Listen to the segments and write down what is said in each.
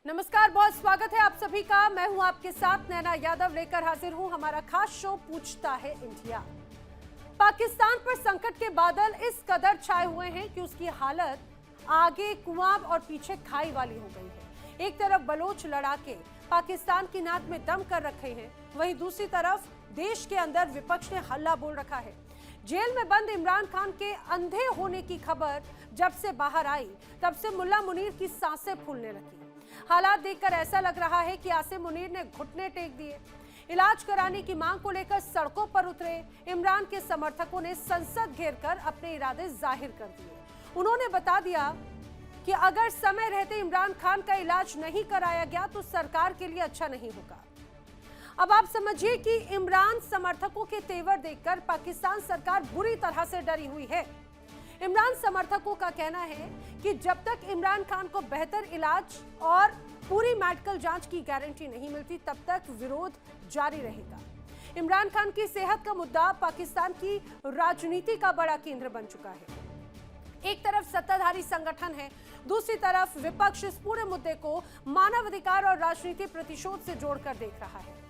नमस्कार, बहुत स्वागत है आप सभी का। मैं हूं आपके साथ नैना यादव, लेकर हाजिर हूं हमारा खास शो पूछता है इंडिया। पाकिस्तान पर संकट के बादल इस कदर छाए हुए हैं कि उसकी हालत आगे कुआं और पीछे खाई वाली हो गई है। एक तरफ बलोच लड़ाके पाकिस्तान की नाक में दम कर रखे हैं, वहीं दूसरी तरफ देश के अंदर विपक्ष ने हल्ला बोल रखा है। जेल में बंद इमरान खान के अंधे होने की खबर जब से बाहर आई, तब से मुल्ला मुनीर की सांसें फूलने लगी। हालात देखकर ऐसा लग रहा है कि आसिम मुनीर ने घुटने टेक दिए। इलाज कराने की मांग को लेकर सड़कों पर उतरे इमरान के समर्थकों ने संसद घेरकर अपने इरादे जाहिर कर दिए। उन्होंने बता दिया कि अगर समय रहते इमरान खान का इलाज नहीं कराया गया तो सरकार के लिए अच्छा नहीं होगा। अब आप समझिए कि इमरान समर्थकों के तेवर देखकर पाकिस्तान सरकार बुरी तरह से डरी हुई है। इमरान समर्थकों का कहना है कि जब तक इमरान खान को बेहतर इलाज और पूरी मेडिकल जांच की गारंटी नहीं मिलती, तब तक विरोध जारी रहेगा। इमरान खान की सेहत का मुद्दा पाकिस्तान की राजनीति का बड़ा केंद्र बन चुका है। एक तरफ सत्ताधारी संगठन है, दूसरी तरफ विपक्ष इस पूरे मुद्दे को मानवाधिकार और राजनीति प्रतिशोध से जोड़कर देख रहा है।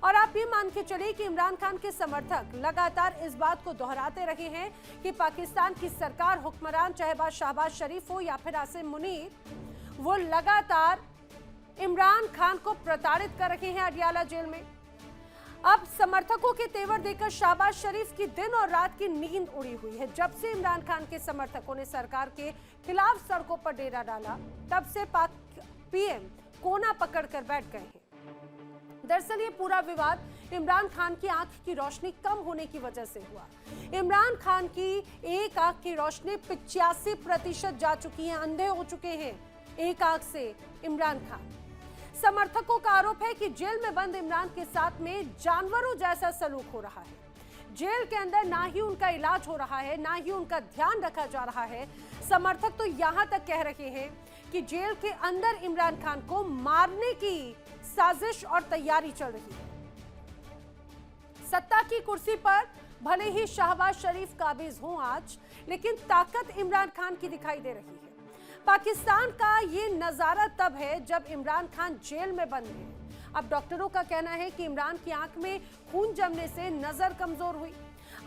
और आप ये मान के चलिए कि इमरान खान के समर्थक लगातार इस बात को दोहराते रहे हैं कि पाकिस्तान की सरकार, हुक्मरान चाहे शहबाज शरीफ हो या फिर आसिम मुनीर, वो लगातार इमरान खान को प्रताड़ित कर रहे हैं अडियाला जेल में। अब समर्थकों के तेवर देकर शहबाज शरीफ की दिन और रात की नींद उड़ी हुई है। जब से इमरान खान के समर्थकों ने सरकार के खिलाफ सड़कों पर डेरा डाला, तब से पाक पीएम कोना पकड़कर बैठ गए हैं। दरअसल ये पूरा विवाद इमरान खान की आंख की रोशनी कम होने की वजह से हुआ। इमरान खान की एक आंख की रोशनी 85% जा चुकी है, अंधे हो चुके हैं एक आंख से इमरान खान। समर्थकों का आरोप है कि जेल में बंद इमरान के साथ में जानवरों जैसा सलूक हो रहा है। जेल के अंदर ना ही उनका इलाज हो रहा है, ना ही उनका ध्यान रखा जा रहा है। समर्थक तो यहां तक कह रहे हैं कि जेल के अंदर इमरान खान को मारने की साजिश और तैयारी चल रही है। सत्ता की कुर्सी पर भले ही शहबाज शरीफ काबिज हों आज, लेकिन ताकत इमरान खान की दिखाई दे रही है। पाकिस्तान का ये नजारा तब है जब इमरान खान जेल में बंद है। अब डॉक्टरों का कहना है कि इमरान की आंख में खून जमने से नजर कमजोर हुई।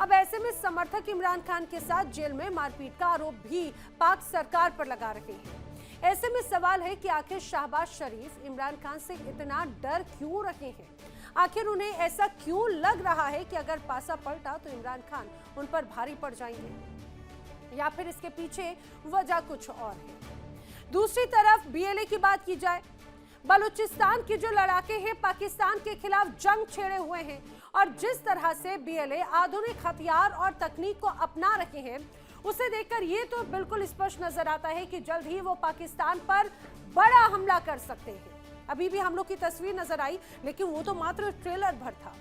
अब ऐसे में समर्थक इमरान खान के साथ जेल में मारपीट का आरोप भी पाक सरकार पर लगा रहे हैं। ऐसे में सवाल है कि आखिर शहबाज शरीफ इमरान खान से इतना डर क्यों रहे हैं? आखिर उन्हें ऐसा क्यों लग रहा है कि अगर पासा पलटा तो इमरान खान उन पर भारी पड़ जाएंगे, या फिर इसके पीछे वजह कुछ और है? दूसरी तरफ बीएलए की बात की जाए, बलूचिस्तान के जो लड़ाके हैं पाकिस्तान के खिलाफ जंग छेड़े हुए हैं, और जिस तरह से बीएलए आधुनिक हथियार और तकनीक को अपना रहे हैं, उसे देखकर ये तो बिल्कुल स्पष्ट नजर आता है कि जल्द ही वो पाकिस्तान पर बड़ा हमला कर सकते हैं। अभी भी हमलों की तस्वीर नजर आई, लेकिन वो तो मात्र ट्रेलर भर था।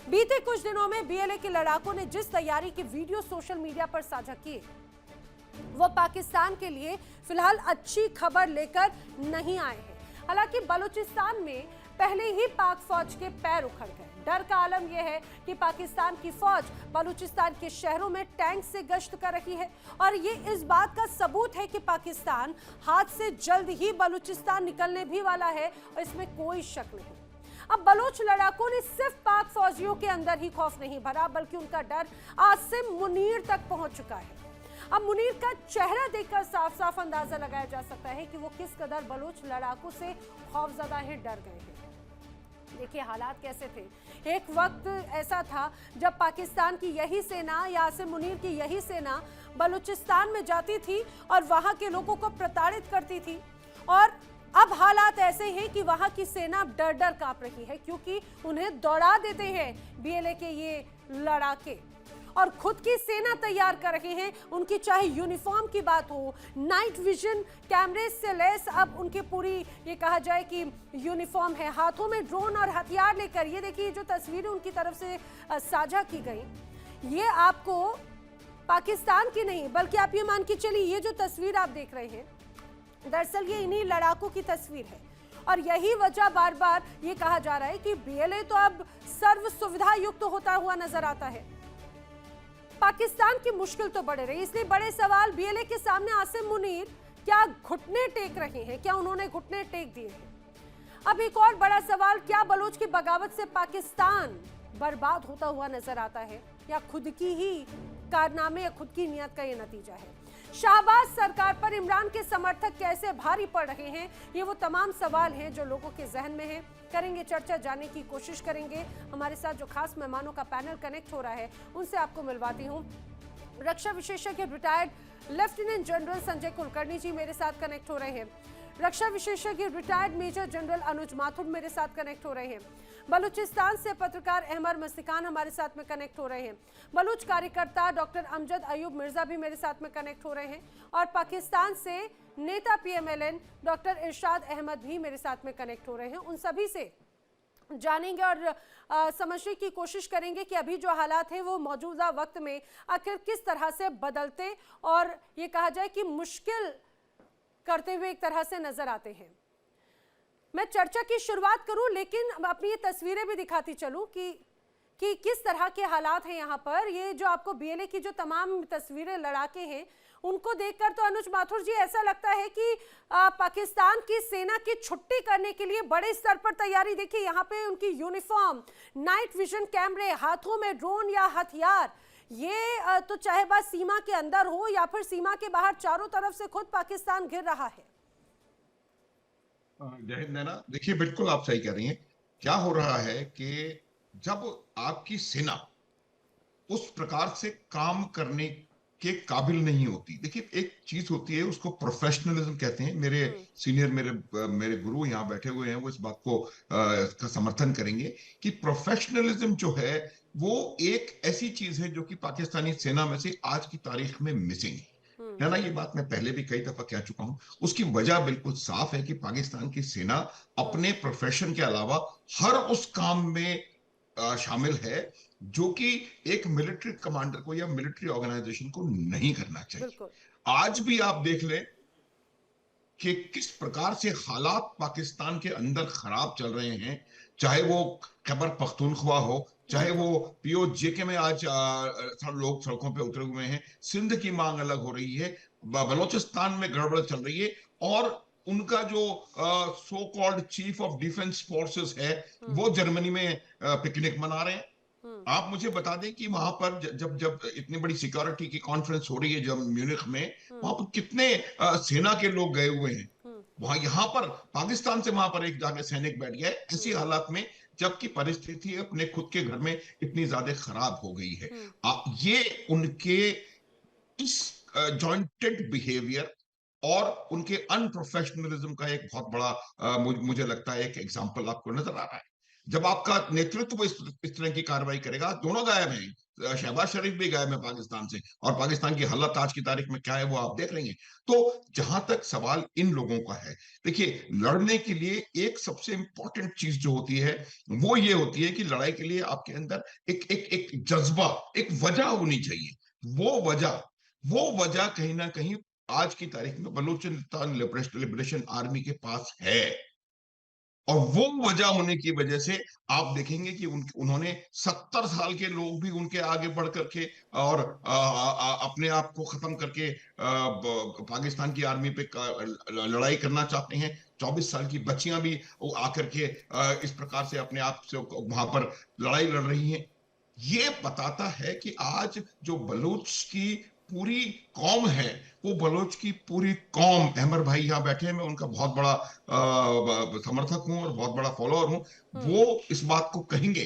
बीते कुछ दिनों में बीएलए के लड़ाकों ने जिस तैयारी के वीडियो सोशल मीडिया पर साझा किए, वो पाकिस्तान के लिए फिलहाल अच्छी खबर लेकर नहीं आए हैं। हालांकि बलूचिस्तान में पहले ही पाक फौज के पैर उखड़ गए। डर का आलम यह है कि पाकिस्तान की फौज बलूचिस्तान के शहरों में टैंक से गश्त कर रही है, और ये इस बात का सबूत है कि पाकिस्तान हाथ से जल्द ही बलूचिस्तान निकलने भी वाला है, और इसमें कोई शक नहीं। अब बलोच लड़ाकों ने सिर्फ पाक फौजियों के अंदर ही खौफ नहीं भरा, बल्कि उनका डर आसिम मुनीर तक पहुंच चुका है। अब मुनीर का चेहरा देखकर साफ साफ अंदाजा लगाया जा सकता है कि वो किस कदर बलोच लड़ाकों से खौफजदा है, डर गए हैं। देखिए हालात कैसे थे। एक वक्त ऐसा था जब पाकिस्तान की यही सेना या आसिम मुनीर की यही सेना बलूचिस्तान में जाती थी और वहां के लोगों को प्रताड़ित करती थी, और अब हालात ऐसे हैं कि वहां की सेना डर डर कांप रही है, क्योंकि उन्हें दौड़ा देते हैं बीएलए के ये लड़ाके, और खुद की सेना तैयार कर रहे हैं। उनकी चाहे यूनिफॉर्म की बात हो, नाइट विजन कैमरे से लैस अब उनकी पूरी ये कहा जाए कि यूनिफॉर्म है, हाथों में ड्रोन और हथियार लेकर। ये देखिए जो तस्वीरें उनकी तरफ से साझा की गई, ये आपको पाकिस्तान की नहीं, बल्कि आप ये मान के चलिए ये जो तस्वीर आप देख रहे हैं, दरअसल ये इन्हीं लड़ाकों की तस्वीर है। और यही वजह बार बार ये कहा जा रहा है कि बीएलए तो अब सर्व सुविधा युक्त होता हुआ नजर आता है। पाकिस्तान की मुश्किल तो बढ़ रही है, इसलिए बड़े सवाल बीएलए के सामने आसिम मुनीर क्या घुटने टेक रहे हैं, क्या उन्होंने घुटने टेक दिए हैं? अब एक और बड़ा सवाल, क्या बलूच की बगावत से पाकिस्तान बर्बाद होता हुआ नजर आता है या खुद की ही कारनामे या खुद की नियत का ये नतीजा है? शाहबाज सरकार पर इमरान के समर्थक कैसे भारी पड़ रहे हैं, ये वो तमाम सवाल हैं जो लोगों के जहन में हैं। करेंगे चर्चा, जानने की कोशिश करेंगे। हमारे साथ जो खास मेहमानों का पैनल कनेक्ट हो रहा है उनसे आपको मिलवाती हूँ। रक्षा विशेषज्ञ retired lieutenant general Sanjay Kulkarni ji मेरे साथ कनेक्ट हो रहे हैं। रक्षा विशेषज्ञ retired major general Anuj Mathur मेरे साथ कनेक्ट हो रहे हैं। बलूचिस्तान से पत्रकार अहमद मस्तिकान हमारे साथ में कनेक्ट हो रहे हैं। बलूच कार्यकर्ता डॉक्टर अमजद अयूब मिर्जा भी मेरे साथ में कनेक्ट हो रहे हैं और पाकिस्तान से नेता पीएमएलएन डॉक्टर इरशाद अहमद भी मेरे साथ में कनेक्ट हो रहे हैं। उन सभी से जानेंगे और समझने की कोशिश करेंगे कि अभी जो हालात हैं वो मौजूदा वक्त में आखिर किस तरह से बदलते और ये कहा जाए कि मुश्किल करते हुए एक तरह से नजर आते हैं। मैं चर्चा की शुरुआत करूं लेकिन अपनी ये तस्वीरें भी दिखाती चलूं कि किस तरह के हालात हैं यहाँ पर। ये जो आपको बीएलए की जो तमाम तस्वीरें लड़ाके हैं उनको देखकर तो अनुज माथुर जी ऐसा लगता है कि पाकिस्तान की सेना की छुट्टी करने के लिए बड़े स्तर पर तैयारी। देखिए यहाँ पे उनकी यूनिफॉर्म, नाइट विजन कैमरे, हाथों में ड्रोन या हथियार, ये तो चाहे बात सीमा के अंदर हो या फिर सीमा के बाहर, चारों तरफ से खुद पाकिस्तान घिर रहा है। जय हिंद नैना, देखिए बिल्कुल आप सही कह रही हैं। क्या हो रहा है कि जब आपकी सेना उस प्रकार से काम करने के काबिल नहीं होती, देखिए एक चीज होती है उसको प्रोफेशनलिज्म कहते हैं। मेरे सीनियर मेरे गुरु यहाँ बैठे हुए हैं, वो इस बात को का समर्थन करेंगे कि प्रोफेशनलिज्म जो है वो एक ऐसी चीज है जो कि पाकिस्तानी सेना में से आज की तारीख में मिसिंग है ना। ये बात मैं पहले भी कई दफा कह चुका हूं। उसकी वजह बिल्कुल साफ है कि पाकिस्तान की सेना अपने प्रोफेशन के अलावा हर उस काम में शामिल है जो कि एक मिलिट्री कमांडर को या मिलिट्री ऑर्गेनाइजेशन को नहीं करना चाहिए। आज भी आप देख लें कि किस प्रकार से हालात पाकिस्तान के अंदर खराब चल रहे हैं, चाहे वो खैबर पख्तूनख्वा हो, चाहे वो पीओजे में आज सब लोग सड़कों पे उतरे हुए हैं। सिंध की मांग अलग हो रही है, बलोचिस्तान में गड़बड़ चल रही है और उनका जो so called chief of defence forces है वो जर्मनी में पिकनिक मना रहे हैं। आप मुझे बता दें कि वहां पर जब जब इतनी बड़ी सिक्योरिटी की कॉन्फ्रेंस हो रही है जब म्यूनिख में, वहां पर कितने सेना के लोग गए हुए हैं। वहां यहाँ पर पाकिस्तान से वहां पर एक जाके सैनिक बैठ गया है ऐसी हालात में, जबकि परिस्थिति अपने खुद के घर में इतनी ज्यादा खराब हो गई है। ये उनके इस जॉइंटेड बिहेवियर और उनके अनप्रोफेशनलिज्म का एक बहुत बड़ा मुझे लगता है एक एग्जाम्पल आपको नजर आ रहा है। जब आपका नेतृत्व इस तरह की कार्रवाई करेगा, दोनों गायब हैं, शहबाज शरीफ भी गायब है पाकिस्तान से, और पाकिस्तान की हालत आज की तारीख में क्या है वो आप देख रही हैं। तो जहां तक सवाल इन लोगों का है, देखिए लड़ने के लिए एक सबसे इंपॉर्टेंट चीज जो होती है वो ये होती है कि लड़ाई के लिए आपके अंदर एक जज्बा, एक वजह होनी चाहिए। वो वजह कहीं ना कहीं आज की तारीख में बलूचिस्तान लिबरेशन आर्मी के पास है, और वो वजह होने की वजह से आप देखेंगे कि उन्होंने 70 साल के लोग भी उनके आगे बढ़ करके और अपने आप को खत्म करके पाकिस्तान की आर्मी पे लड़ाई करना चाहते हैं। 24 साल की बच्चियां भी आकर के इस प्रकार से अपने आप से वहां पर लड़ाई लड़ रही हैं। ये बताता है कि आज जो बलूच की पूरी कौम है, वो बलोच की पूरी कौम, अहमर भाई यहाँ बैठे हैं, मैं उनका बहुत बड़ा समर्थक हूं और बहुत बड़ा फॉलोअर हूं, वो इस बात को कहेंगे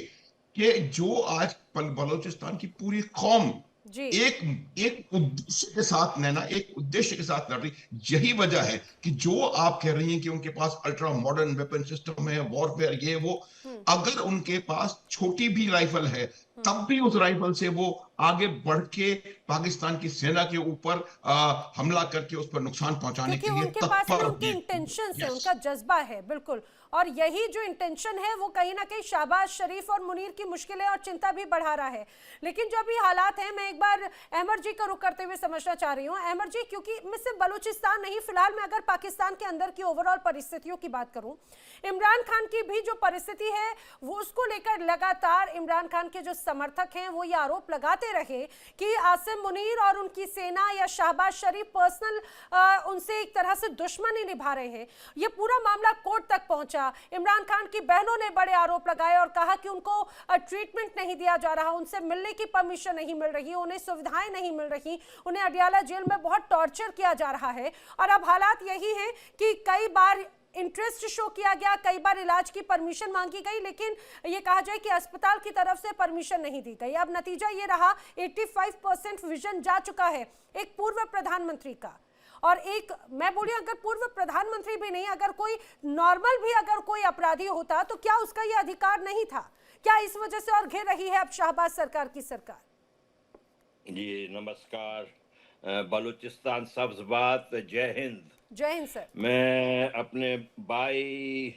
कि जो आज बलोचिस्तान की पूरी कौम एक उद्देश्य के साथ, नैना, एक उद्देश्य के साथ लड़ रही। यही वजह है कि जो आप कह रही हैं कि उनके पास अल्ट्रा मॉडर्न वेपन सिस्टम है, वॉरफेयर, ये वो, अगर उनके पास छोटी भी राइफल है तब भी उस राइफल से वो आगे बढ़ के पाकिस्तान की सेना के ऊपर हमला करके उस पर नुकसान पहुंचाने के लिए तत्पर। उनके इंटेंशन है, उनका जज्बा है, बिल्कुल। और यही जो इंटेंशन है वो कहीं ना कहीं शहबाज शरीफ और मुनीर की मुश्किलें और चिंता भी बढ़ा रहा है। लेकिन जो अभी हालात हैं, मैं एक बार अहमद जी का रुख करते हुए समझना चाह रही हूँ। अहमद जी, क्योंकि मैं सिर्फ बलूचिस्तान नहीं, फिलहाल मैं अगर पाकिस्तान के अंदर की ओवरऑल परिस्थितियों की बात करूँ, इमरान खान की भी जो परिस्थिति है वो उसको लेकर लगातार इमरान खान के जो समर्थक हैं वो ये आरोप लगाते रहे कि आसिम मुनीर और उनकी सेना या शहबाज शरीफ पर्सनल उनसे एक तरह से दुश्मनी निभा रहे हैं। ये पूरा मामला कोर्ट तक पहुंचा। इमरान खान की बहनों ने बड़े आरोप लगाए और कहा कि उनको ट्रीटमेंट नहीं दिया जा रहा, उनसे मिलने की परमिशन नहीं मिल रही, उन्हें सुविधाएं नहीं मिल रही, उन्हें अडियाला जेल में बहुत टॉर्चर किया जा रहा है। और अब हालात यही हैं कि कई बार इंटरेस्ट शो किया गया, कई बार इलाज की परमिशन मांगी गई, लेकिन ये कहा जाए कि अस्पताल की तरफ से परमिशन नहीं दी गई। अब नतीजा ये रहा 85% विजन जा चुका है एक पूर्व प्रधानमंत्री का। और एक मैं बोली अगर पूर्व प्रधानमंत्री भी नहीं, अगर कोई नॉर्मल भी अगर कोई अपराधी होता तो क्या उसका ये अधिकार नहीं था? क्या इस वजह से और घिर रही है अब शहबाज सरकार की सरकार? जी नमस्कार, बलूचिस्तान सब्ज बात, जय हिंद। जय हिंद सर। मैं अपने भाई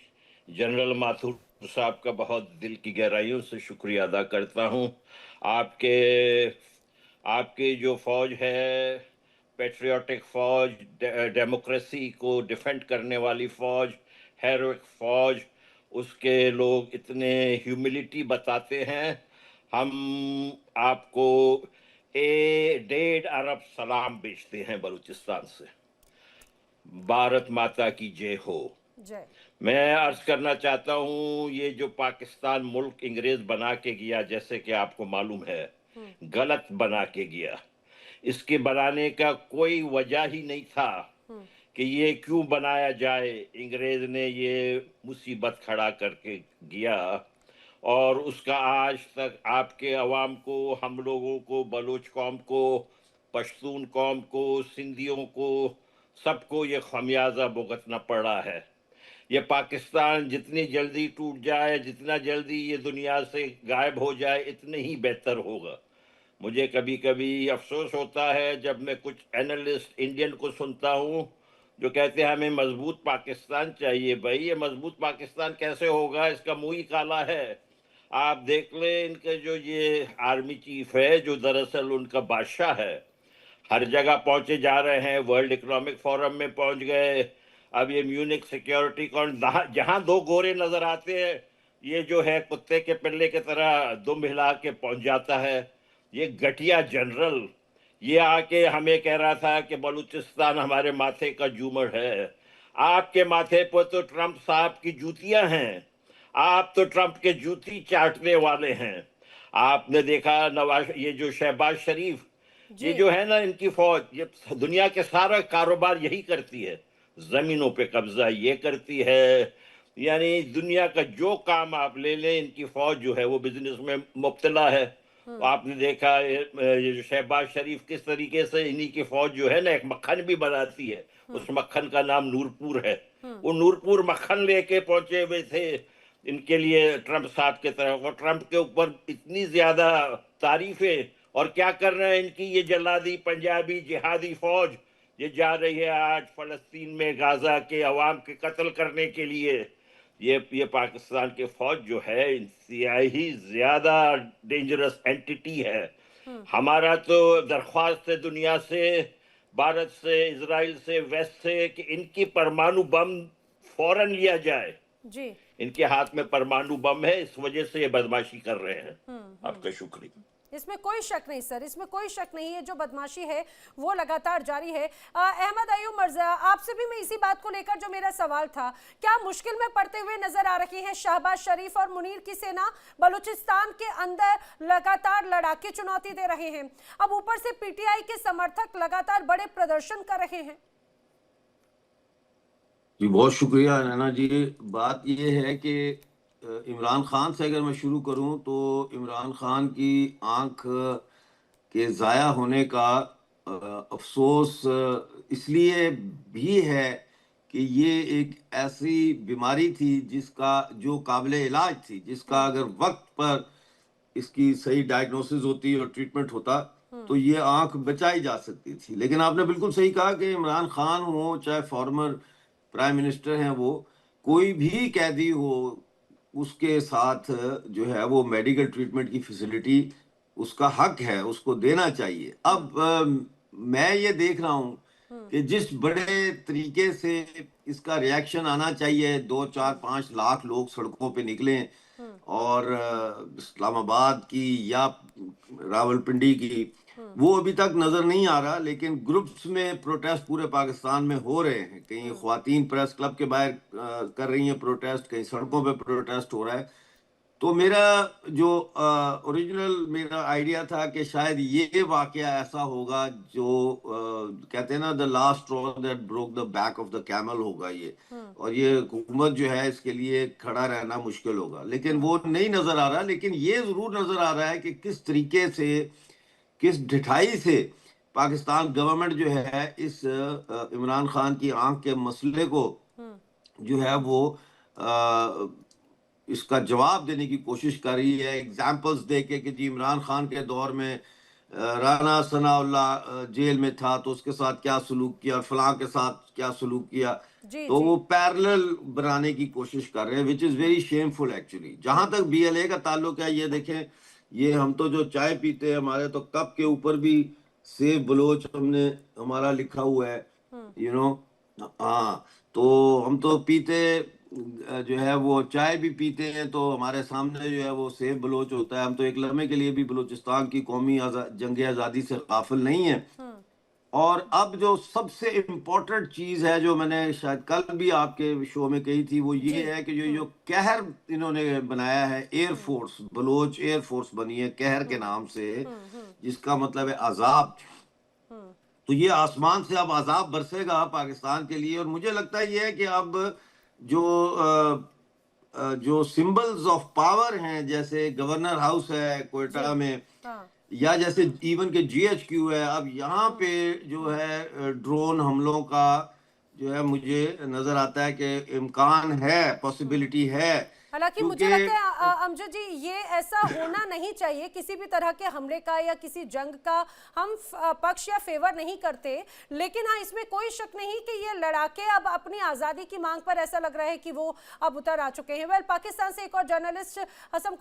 जनरल माथुर साहब का बहुत दिल की गहराइयों से शुक्रिया अदा करता हूं। आपके जो फौज है, पेट्रियाटिक फौज, डेमोक्रेसी को डिफेंड करने वाली फौज, हेरोइक फौज, उसके लोग इतने ह्यूमिलिटी बताते हैं। हम आपको 1.5 अरब सलाम भेजते हैं बलूचिस्तान से। भारत माता की जय हो। जय। मैं अर्ज करना चाहता हूं, ये जो पाकिस्तान मुल्क अंग्रेज बना के गया, जैसे कि आपको मालूम है, गलत बना के गया। इसके बनाने का कोई वजह ही नहीं था कि ये क्यों बनाया जाए। अंग्रेज ने ये मुसीबत खड़ा करके गया और उसका आज तक आपके अवाम को, हम लोगों को, बलूच कौम को, पश्तून कौम को, सिंधियों को, सबको ये खमियाजा भुगतना पड़ा है। ये पाकिस्तान जितनी जल्दी टूट जाए, जितना जल्दी ये दुनिया से गायब हो जाए, इतने ही बेहतर होगा। मुझे कभी कभी अफसोस होता है जब मैं कुछ एनालिस्ट इंडियन को सुनता हूँ जो कहते हैं हमें मजबूत पाकिस्तान चाहिए। भाई ये मजबूत पाकिस्तान कैसे होगा? इसका मुंह ही काला है। आप देख लें, इनके जो ये आर्मी चीफ है, जो दरअसल उनका बादशाह है, हर जगह पहुंचे जा रहे हैं। वर्ल्ड इकोनॉमिक फोरम में पहुंच गए। अब ये म्यूनिक सिक्योरिटी जहां 2 गोरे नजर आते हैं, ये जो है कुत्ते के पिल्ले की तरह दुम हिला के पहुंच जाता है। ये घटिया जनरल ये आके हमें कह रहा था कि बलूचिस्तान हमारे माथे का झूमर है। आपके माथे पर तो ट्रंप साहब की जूतियां हैं। आप तो ट्रंप के जूती चाटने वाले हैं। आपने देखा ये जो शहबाज शरीफ, ये जो है ना, इनकी फौज, ये दुनिया के सारा कारोबार यही करती है। जमीनों पे कब्जा ये करती है, यानी दुनिया का जो काम आप ले लें, इनकी फौज जो है वो बिजनेस में मुब्तला है। तो आपने देखा ये जो शहबाज शरीफ किस तरीके से इन्हीं की फौज जो है ना एक मक्खन भी बनाती है। उस मक्खन का नाम नूरपुर है। वो नूरपुर मक्खन लेके पहुंचे हुए थे इनके लिए ट्रंप साहब के तरफ, और ट्रंप के ऊपर इतनी ज्यादा तारीफें। और क्या कर रहे हैं इनकी ये जल्लादी पंजाबी जिहादी फौज? ये जा रही है आज फलस्तीन में गाजा के अवाम के कत्ल करने के लिए। ये पाकिस्तान के फौज जो है इंतहाई ही ज्यादा डेंजरस एंटिटी है। हमारा तो दरख्वास्त है दुनिया से, भारत से, इजराइल से, वेस्ट से, कि इनकी परमाणु बम फौरन लिया जाए जी। इनके हाथ में परमाणु बम है, इस वजह से ये बदमाशी कर रहे हैं। आपका शुक्रिया। इसमें कोई शक नहीं सर, इसमें कोई शक नहीं है। जो बदमाशी है वो लगातार जारी है। अहमद अयूब मर्जा, आपसे भी मैं इसी बात को लेकर जो मेरा सवाल था, क्या मुश्किल में पड़ते हुए नजर आ रही है शहबाज शरीफ और मुनीर की सेना? बलूचिस्तान के अंदर लगातार लड़ाके चुनौती दे रहे हैं। अब ऊपर से पीटीआई के समर्थक लगातार बड़े प्रदर्शन कर रहे हैं। जी बहुत शुक्रिया नैना जी। बात ये है कि इमरान खान से अगर मैं शुरू करूं तो इमरान खान की आंख के ज़ाया होने का अफसोस इसलिए भी है कि ये एक ऐसी बीमारी थी जिसका जो काबिले इलाज थी, जिसका अगर वक्त पर इसकी सही डायग्नोसिस होती और ट्रीटमेंट होता तो ये आंख बचाई जा सकती थी। लेकिन आपने बिल्कुल सही कहा कि इमरान खान हो, चाहे फॉर्मर प्राइम मिनिस्टर हैं, वो कोई भी कैदी हो, उसके साथ जो है वो मेडिकल ट्रीटमेंट की फैसिलिटी उसका हक है, उसको देना चाहिए। अब मैं ये देख रहा हूँ कि जिस बड़े तरीके से इसका रिएक्शन आना चाहिए, 2 4 5 लाख लोग सड़कों पे निकले और इस्लामाबाद की या रावलपिंडी की, वो अभी तक नजर नहीं आ रहा। लेकिन ग्रुप्स में प्रोटेस्ट पूरे पाकिस्तान में हो रहे हैं, कहीं ख्वातीन प्रेस क्लब के बाहर कर रही हैं प्रोटेस्ट, कहीं सड़कों पे प्रोटेस्ट हो रहा है। तो मेरा जो ओरिजिनल मेरा आइडिया था कि शायद ये वाकया ऐसा होगा जो कहते हैं ना, the last straw that broke the back of the camel होगा ये, और ये हुकूमत जो है इसके लिए खड़ा रहना मुश्किल होगा। लेकिन वो नहीं नजर आ रहा। लेकिन ये जरूर नजर आ रहा है कि किस तरीके से, किस ढिठाई से पाकिस्तान गवर्नमेंट जो है इस इमरान खान की आंख के मसले को जो है वो इसका जवाब देने की कोशिश कर रही है, एग्जाम्पल्स दे के कि जी इमरान खान के दौर में राना सनाउल्लाह जेल में था तो उसके साथ क्या सलूक किया, फलां के साथ क्या सलूक किया। तो वो पैरेलल बनाने की कोशिश कर रहे हैं, which is very shameful actually. जहां तक BLA का ताल्लुक है, ये देखें, ये हम तो जो चाय पीते हैं, हमारे तो कप के ऊपर भी सेव बलोच हमने हमारा लिखा हुआ है, यू नो। हाँ, तो हम तो पीते जो है वो चाय भी पीते हैं तो हमारे सामने जो है वो सेव बलोच होता है। हम तो एक लम्हे के लिए भी बलूचिस्तान की कौमी जंग आज़ादी से गाफिल नहीं है। और अब जो सबसे इम्पोर्टेंट चीज है जो मैंने शायद कल भी आपके शो में कही थी, वो ये है कि जो कहर इन्होंने बनाया है, एयरफोर्स, बलोच एयरफोर्स बनी है कहर के नाम से, जिसका मतलब है अजाब। तो ये आसमान से अब अजाब बरसेगा पाकिस्तान के लिए। और मुझे लगता है ये है कि अब जो सिंबल्स ऑफ पावर हैं, जैसे गवर्नर हाउस है कोयटा में, या जैसे इवन के GHQ है, अब यहाँ पे जो है ड्रोन हमलों का जो है मुझे नजर आता है कि इम्कान है, पॉसिबिलिटी है। हालांकि मुझे लगता है अमजद जी, ये ऐसा होना नहीं चाहिए। किसी भी तरह के हमले का या किसी जंग का हम पक्ष या फेवर नहीं करते, लेकिन हाँ, इसमें कोई शक नहीं कि ये लड़ाके अब अपनी आज़ादी की मांग पर ऐसा लग रहा है कि वो अब उतर आ चुके हैं। वेल, पाकिस्तान से एक और जर्नलिस्ट हसन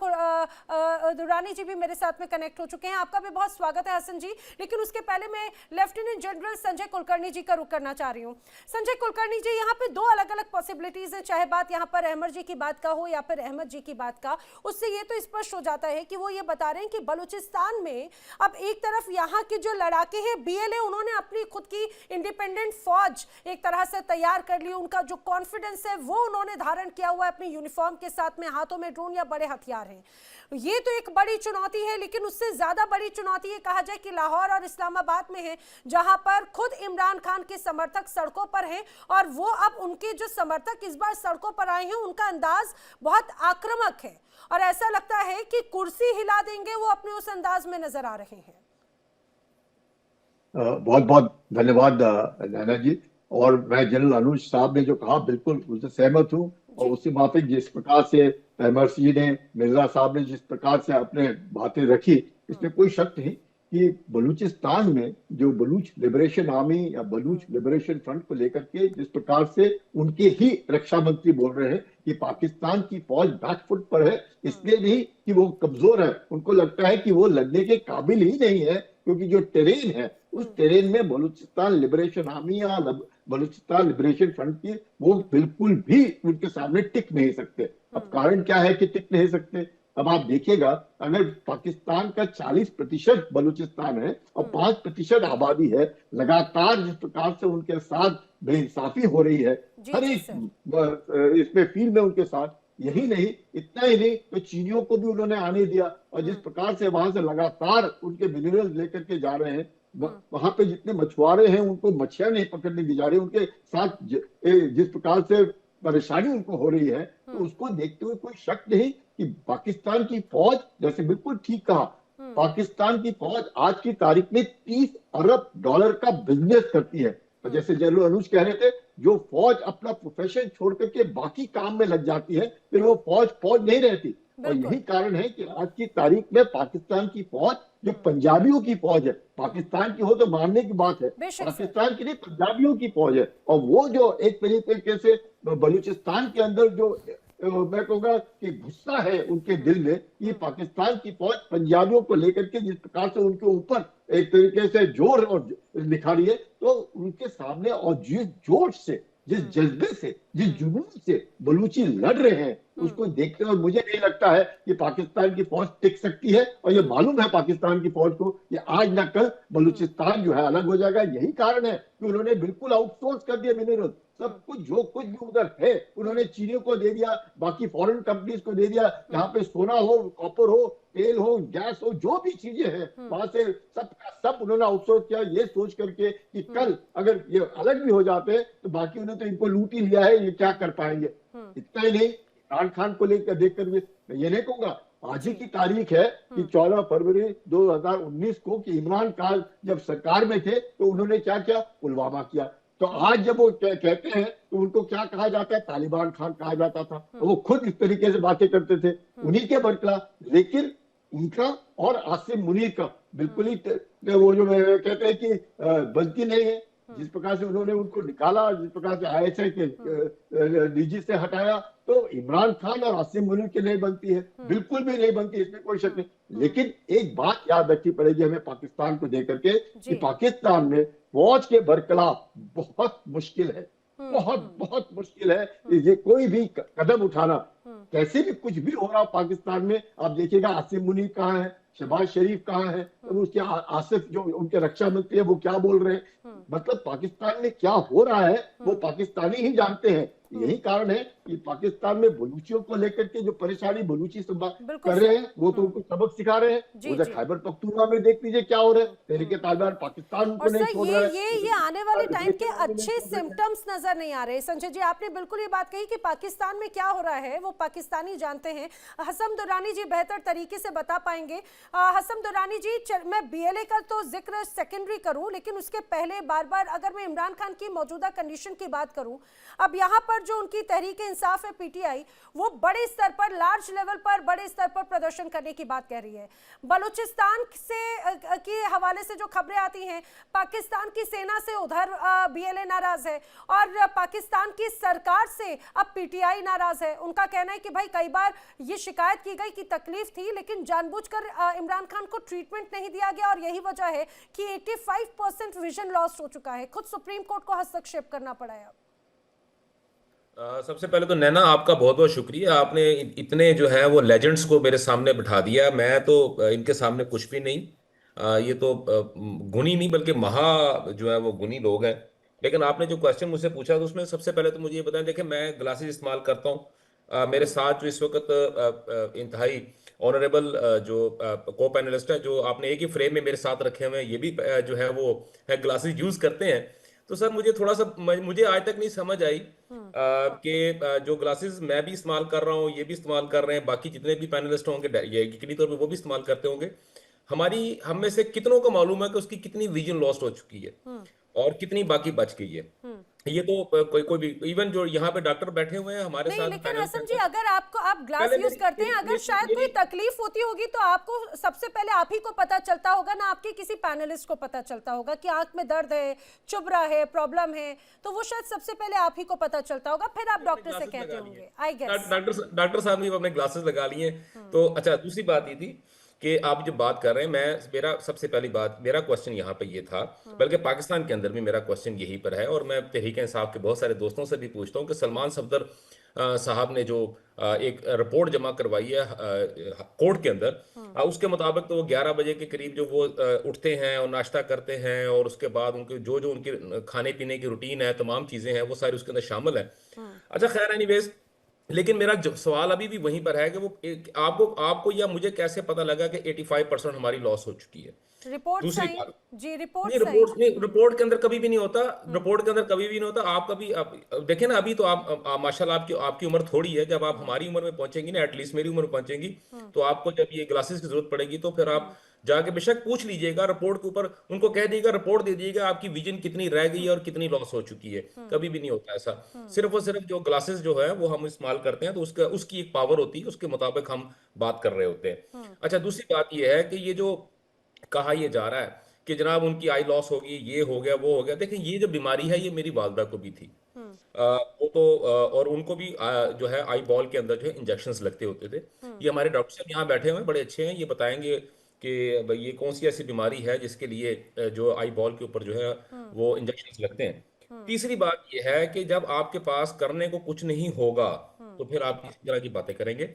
दुरानी जी भी मेरे साथ में कनेक्ट हो चुके हैं। आपका भी बहुत स्वागत है हसन जी। लेकिन उसके पहले मैं लेफ्टिनेंट जनरल संजय कुलकर्णी जी का रुख करना चाह रही हूँ। संजय कुलकर्णी जी, यहाँ पे दो अलग अलग पॉसिबिलिटीज है, चाहे बात यहाँ पर अहमद जी की बात का हो या फिर अहमद जी की बात का। उससे ये तो स्पष्ट हो जाता है कि वो ये बता रहे हैं कि बलूचिस्तान में अब एक तरफ यहाँ के जो लड़ाके हैं BLA, उन्होंने अपनी खुद की इंडिपेंडेंट फौज एक तरह से तैयार कर ली। उनका जो कॉन्फिडेंस है वो उन्होंने धारण किया हुआ है अपनी यूनिफॉर्म के साथ में, हाथों में ड्रोन या बड़े हथियार हैं। ये तो एक बड़ी चुनौती है, लेकिन उससे ज्यादा बड़ी चुनौती ये कहा जाए कि लाहौर और इस्लामाबाद में है, जहां पर खुद इमरान खान के समर्थक सड़कों पर हैं। और वो अब उनके जो समर्थक इस बार सड़कों पर आए हैं, उनका अंदाज बहुत आक्रामक है और ऐसा लगता है कि कुर्सी हिला देंगे, वो अपने उस अंदाज में नजर आ रहे हैं। बहुत बहुत धन्यवाद नैना जी। और मैं जनरल अनुज साहब ने जो कहा बिल्कुल उससे सहमत हूँ। और उससे माफिक जिस प्रकार से अहमद जी ने, मिर्जा साहब ने जिस प्रकार से अपने बातें रखी, इसमें कोई शक नहीं कि बलूचिस्तान में जो बलूच लिबरेशन आर्मी या बलूच लिबरेशन फ्रंट को लेकर के जिस प्रकार से उनके ही रक्षा मंत्री बोल रहे हैं कि पाकिस्तान की फौज बैकफुट पर है, इसलिए नहीं कि वो कमजोर है, उनको लगता है कि वो लड़ने के काबिल ही नहीं है, क्योंकि जो टेरेन है उस टेरेन में बलूचिस्तान लिबरेशन आर्मी या बलूचिस्तान लिबरेशन फ्रंट की वो बिल्कुल भी उनके सामने टिक नहीं सकते। अब कारण क्या है कि टिक नहीं सकते? अब आप देखिएगा, अगर पाकिस्तान का 40% बलूचिस्तान है और 5% आबादी है, लगातार जिस प्रकार से उनके साथ बेइंसाफी हो रही है हर एक इसमें फील्ड में उनके साथ, यही नहीं, इतना ही नहीं तो चीनियों को भी उन्होंने आने दिया। और जिस प्रकार से वहां से लगातार उनके मिनरल्स लेकर के जा रहे हैं, वहां पे जितने मछुआरे हैं उनको मछलियां नहीं पकड़ने दी जा रही, उनके साथ जिस प्रकार से परेशानी उनको हो रही है, तो उसको देखते हुए कोई शक नहीं कि पाकिस्तान की फौज, जैसे बिल्कुल ठीक कहा, पाकिस्तान की फौज आज की तारीख में $30 अरब का बिजनेस करती है। तो जैसे जनरल अनुज कह रहे थे, जो फौज अपना प्रोफेशन छोड़ करके बाकी काम में लग जाती है, फिर वो फौज नहीं रहती। और यही कारण है कि आज की तारीख में पाकिस्तान की फौज जो पंजाबियों की फौज है, पाकिस्तान की हो तो मानने की बात है, पाकिस्तान की नहीं पंजाबियों की फौज है। और वो जो एक तरीके से बलूचिस्तान के अंदर जो मैं कहूँगा कि गुस्सा है उनके दिल में, ये पाकिस्तान की फौज पंजाबियों को लेकर के जिस प्रकार से उनके ऊपर एक तरीके से जोर और दिखा रही है, तो उनके सामने और जिस जोर से जिस जज्बे से, जिस जुनून से बलूची लड़ रहे हैं, उसको देखते और मुझे नहीं लगता है कि पाकिस्तान की फौज टिक सकती है। और ये मालूम है पाकिस्तान की फौज को कि आज ना कल बलूचिस्तान जो है अलग हो जाएगा। यही कारण है कि उन्होंने बिल्कुल आउटसोर्स कर दिया मिनरल, सब कुछ जो कुछ भी उधर है उन्होंने चीनियों को दे दिया, बाकी फॉरेन कंपनीज को दे दिया। यहाँ पे सोना हो, कॉपर हो, तेल हो, गैस हो, जो भी चीजें हैं वहां से सब का सब उन्होंने आउटसोर्स किया, ये सोच करके कि कल अगर ये अलग भी हो जाते तो बाकी उन्हें तो इनको लूट ही लिया है, ये क्या कर पाएंगे। इतना ही नहीं, इमरान खान को लेकर देखकर भी मैं ये नहीं कहूंगा, आज ही की तारीख है कि 14 फरवरी 2019 को कि इमरान खान जब सरकार में थे तो उन्होंने क्या किया, पुलवामा किया। तो आज जब वो कहते हैं तो उनको क्या कहा जाता है, तालिबान खान कहा जाता था। वो खुद इस तरीके से बातें करते थे उन्हीं के बरखिलाफ। लेकिन उनका और आसिम मुनीर का बिल्कुल ही वो जो कहते हैं कि बनती नहीं है। जिस प्रकार से उन्होंने उनको निकाला, जिस प्रकार से आईएसआई के डीजी से हटाया, तो इमरान खान और आसिम मुनीर की नहीं बनती है, बिल्कुल भी नहीं बनती, इसमें कोई शक नहीं। लेकिन एक बात याद रखनी पड़ेगी हमें पाकिस्तान को देख करके कि पाकिस्तान में फौज के बरखिलाफ बहुत मुश्किल है, बहुत बहुत मुश्किल है ये कोई भी कदम उठाना। कैसे भी कुछ भी हो रहा पाकिस्तान में, आप देखिएगा आसिम मुनीर कहाँ है, शहबाज शरीफ कहाँ है, तो उसके आसिफ जो उनके रक्षा मंत्री है वो क्या बोल रहे हैं। मतलब पाकिस्तान में क्या हो रहा है वो पाकिस्तानी ही जानते हैं। यही कारण है कि पाकिस्तान में बलूचियों को लेकर के जो परेशानी बलूची सब कर रहे हैं वो तो उनको सबक सिखा रहे हैं। उधर खैबर पख्तूनख्वा में देख लीजिए क्या हो रहा है, तहरीके तालिबान पाकिस्तान उनको नहीं छोड़ रहा है। ये आने वाले टाइम के अच्छे सिम्टम्स नजर नहीं आ रहे। संजय जी, आपने बिल्कुल ये बात कही कि पाकिस्तान में क्या हो रहा है वो पाकिस्तानी जानते हैं। हसम दुरानी जी बेहतर तरीके से बता पाएंगे। हसम दुरानी जी, मैं बीएलए का तो जिक्र सेकेंडरी करूं, लेकिन उसके पहले बार बार अगर मैं इमरान खान की मौजूदा कंडीशन की बात करूं, अब यहाँ पर जो उनकी तहरीक इंसाफ है पीटीआई, वो बड़े स्तर पर, लार्ज लेवल पर, बड़े स्तर पर प्रदर्शन करने की बात कह रही है। बलूचिस्तान से के हवाले से जो खबरें आती हैं, पाकिस्तान की सेना से उधर बीएलए नाराज है और पाकिस्तान की सरकार से अब पीटीआई नाराज है। उनका कहना है कि भाई कई बार ये शिकायत की गई कि तकलीफ थी, लेकिन जानबूझकर इमरान खान को ट्रीटमेंट नहीं दिया गया और यही वजह है कि 85% विजन लॉस हो चुका है। खुद सुप्रीम कोर्ट को हस्तक्षेप करना पड़ा है। सबसे पहले तो नैना आपका बहुत बहुत शुक्रिया, आपने इतने जो है वो लेजेंड्स को मेरे सामने बिठा दिया। मैं तो इनके सामने कुछ भी नहीं, ये तो गुणी नहीं बल्कि महा जो है वो गुणी लोग हैं। लेकिन आपने जो क्वेश्चन मुझसे पूछा तो उसमें सबसे पहले तो मुझे ये बताएं, देखिए मैं ग्लासेस इस्तेमाल करता हूँ। मेरे साथ जो इस वक्त इंतहाई ऑनरेबल जो को पैनलिस्ट है, जो आपने एक ही फ्रेम में मेरे साथ रखे हुए हैं, ये भी जो है वो है ग्लासेस यूज करते हैं। तो सर मुझे थोड़ा सा, मुझे आज तक नहीं समझ आई कि जो ग्लासेस मैं भी इस्तेमाल कर रहा हूँ, ये भी इस्तेमाल कर रहे हैं, बाकी जितने भी पैनलिस्ट होंगे ये यकीनी तौर पे वो भी इस्तेमाल करते होंगे। हम में से कितनों को मालूम है कि उसकी कितनी विजन लॉस्ट हो चुकी है और कितनी बाकी बच गई है। ये तो कोई भी, इवन जो यहाँ पे डॉक्टर बैठे हुए हैं हमारे साथ। लेकिन हसन जी, अगर आप ग्लास यूज करते हैं, अगर शायद कोई तकलीफ होती होगी तो आपको सबसे पहले आप ही को पता चलता होगा ना, आपके किसी पैनलिस्ट को पता चलता होगा कि आंख में दर्द है, चुभ रहा है, प्रॉब्लम है, तो वो शायद सबसे पहले आप ही को पता चलता होगा, फिर आप डॉक्टर से कहते होंगे। आई गेस डॉक्टर साहब ने अपने ग्लासेस लगा लिए। तो अच्छा, दूसरी बात ये थी कि आप जब बात कर रहे हैं, मेरा सबसे पहली बात, मेरा क्वेश्चन यहाँ पे ये था, बल्कि पाकिस्तान के अंदर भी मेरा क्वेश्चन यही पर है, और मैं तहरीक इंसाफ के बहुत सारे दोस्तों से भी पूछता हूँ कि सलमान सफदर साहब ने जो एक रिपोर्ट जमा करवाई है कोर्ट के अंदर, उसके मुताबिक तो वो 11 बजे के करीब जो वो उठते हैं और नाश्ता करते हैं, और उसके बाद उनके जो उनके खाने पीने की रूटीन है, तमाम चीज़ें हैं, वो सारी उसके अंदर शामिल है। अच्छा खैर, एनीवेज, लेकिन मेरा सवाल अभी भी वहीं पर है कि वो आपको या मुझे कैसे पता लगा कि 85% हमारी लॉस हो चुकी है। रिपोर्ट दूसरी सही बात, जी, रिपोर्ट रिपोर्ट के अंदर कभी भी नहीं होता, रिपोर्ट के अंदर कभी भी नहीं होता। आप कभी देखिए ना, अभी तो आप माशाल्लाह आपकी उम्र थोड़ी है, जब आप हमारी उम्र में पहुंचेंगी ना, एटलीस्ट मेरी उम्र में पहुंचेंगी, तो आपको जब ये ग्लासेस की जरूरत पड़ेगी तो फिर आप जाके बेशक पूछ लीजिएगा, रिपोर्ट के ऊपर उनको कह दीजिएगा, रिपोर्ट दे दीजिएगा आपकी विजन कितनी रह गई है और कितनी लॉस हो चुकी है। कभी भी नहीं होता ऐसा। सिर्फ और सिर्फ जो ग्लासेस जो है वो हम इस्तेमाल करते हैं, तो उसकी एक पावर होती है, उसके मुताबिक हम बात कर रहे होते हैं। अच्छा, दूसरी बात ये है कि ये जो कहा यह जा रहा है कि जनाब उनकी आई लॉस होगी, ये हो गया, वो हो गया, देखिए ये जो बीमारी है ये मेरी वालदा को भी थी। वो तो और उनको भी जो है आई बॉल के अंदर जो है इंजेक्शंस लगते होते थे। ये हमारे डॉक्टर साहब यहाँ बैठे हुए हैं, बड़े अच्छे हैं, ये बताएंगे कि भाई ये कौन सी ऐसी बीमारी है जिसके लिए जो आई बॉल के ऊपर जो है वो इंजेक्शंस लगते हैं। तीसरी बात यह है कि जब आपके पास करने को कुछ नहीं होगा तो फिर आप किस तरह की बातें करेंगे।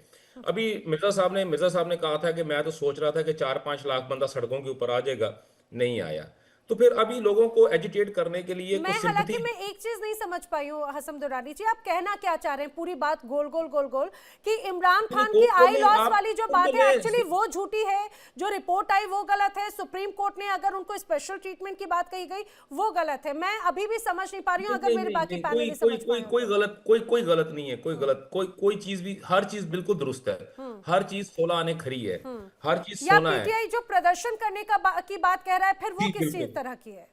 अभी मिर्जा साहब ने कहा था कि मैं तो सोच रहा था कि 4-5 लाख बंदा सड़कों के ऊपर आ जाएगा, नहीं आया। तो फिर अभी लोगों को एजिटेट करने के लिए मैं कुछ हालांकि सिंपैथी। मैं एक चीज नहीं समझ पाई हूँ हसम दुरानी जी, आप कहना क्या चाह रहे हैं? पूरी बात गोल गोल गोल गोल कि इमरान खान की आई लॉस वाली जो बात है एक्चुअली वो झूठी है, जो रिपोर्ट आई वो गलत है, सुप्रीम कोर्ट ने अगर उनको स्पेशल ट्रीटमेंट की बात कही गई वो गलत है। मैं अभी भी समझ नहीं पा रही हूँ, अगर मेरे बाकी कोई पैनलिस्ट कोई समझ कोई पाए हो कोई तो। गलत कोई गलत नहीं है, कोई गलत कोई चीज भी, हर चीज बिल्कुल दुरुस्त है। हर चीज 16 आने खरी है, हर चीज या सोना है। पीटीआई जो प्रदर्शन करने की बात कह रहा है, फिर वो जी किस चीज बिल्कुल। तरह की है?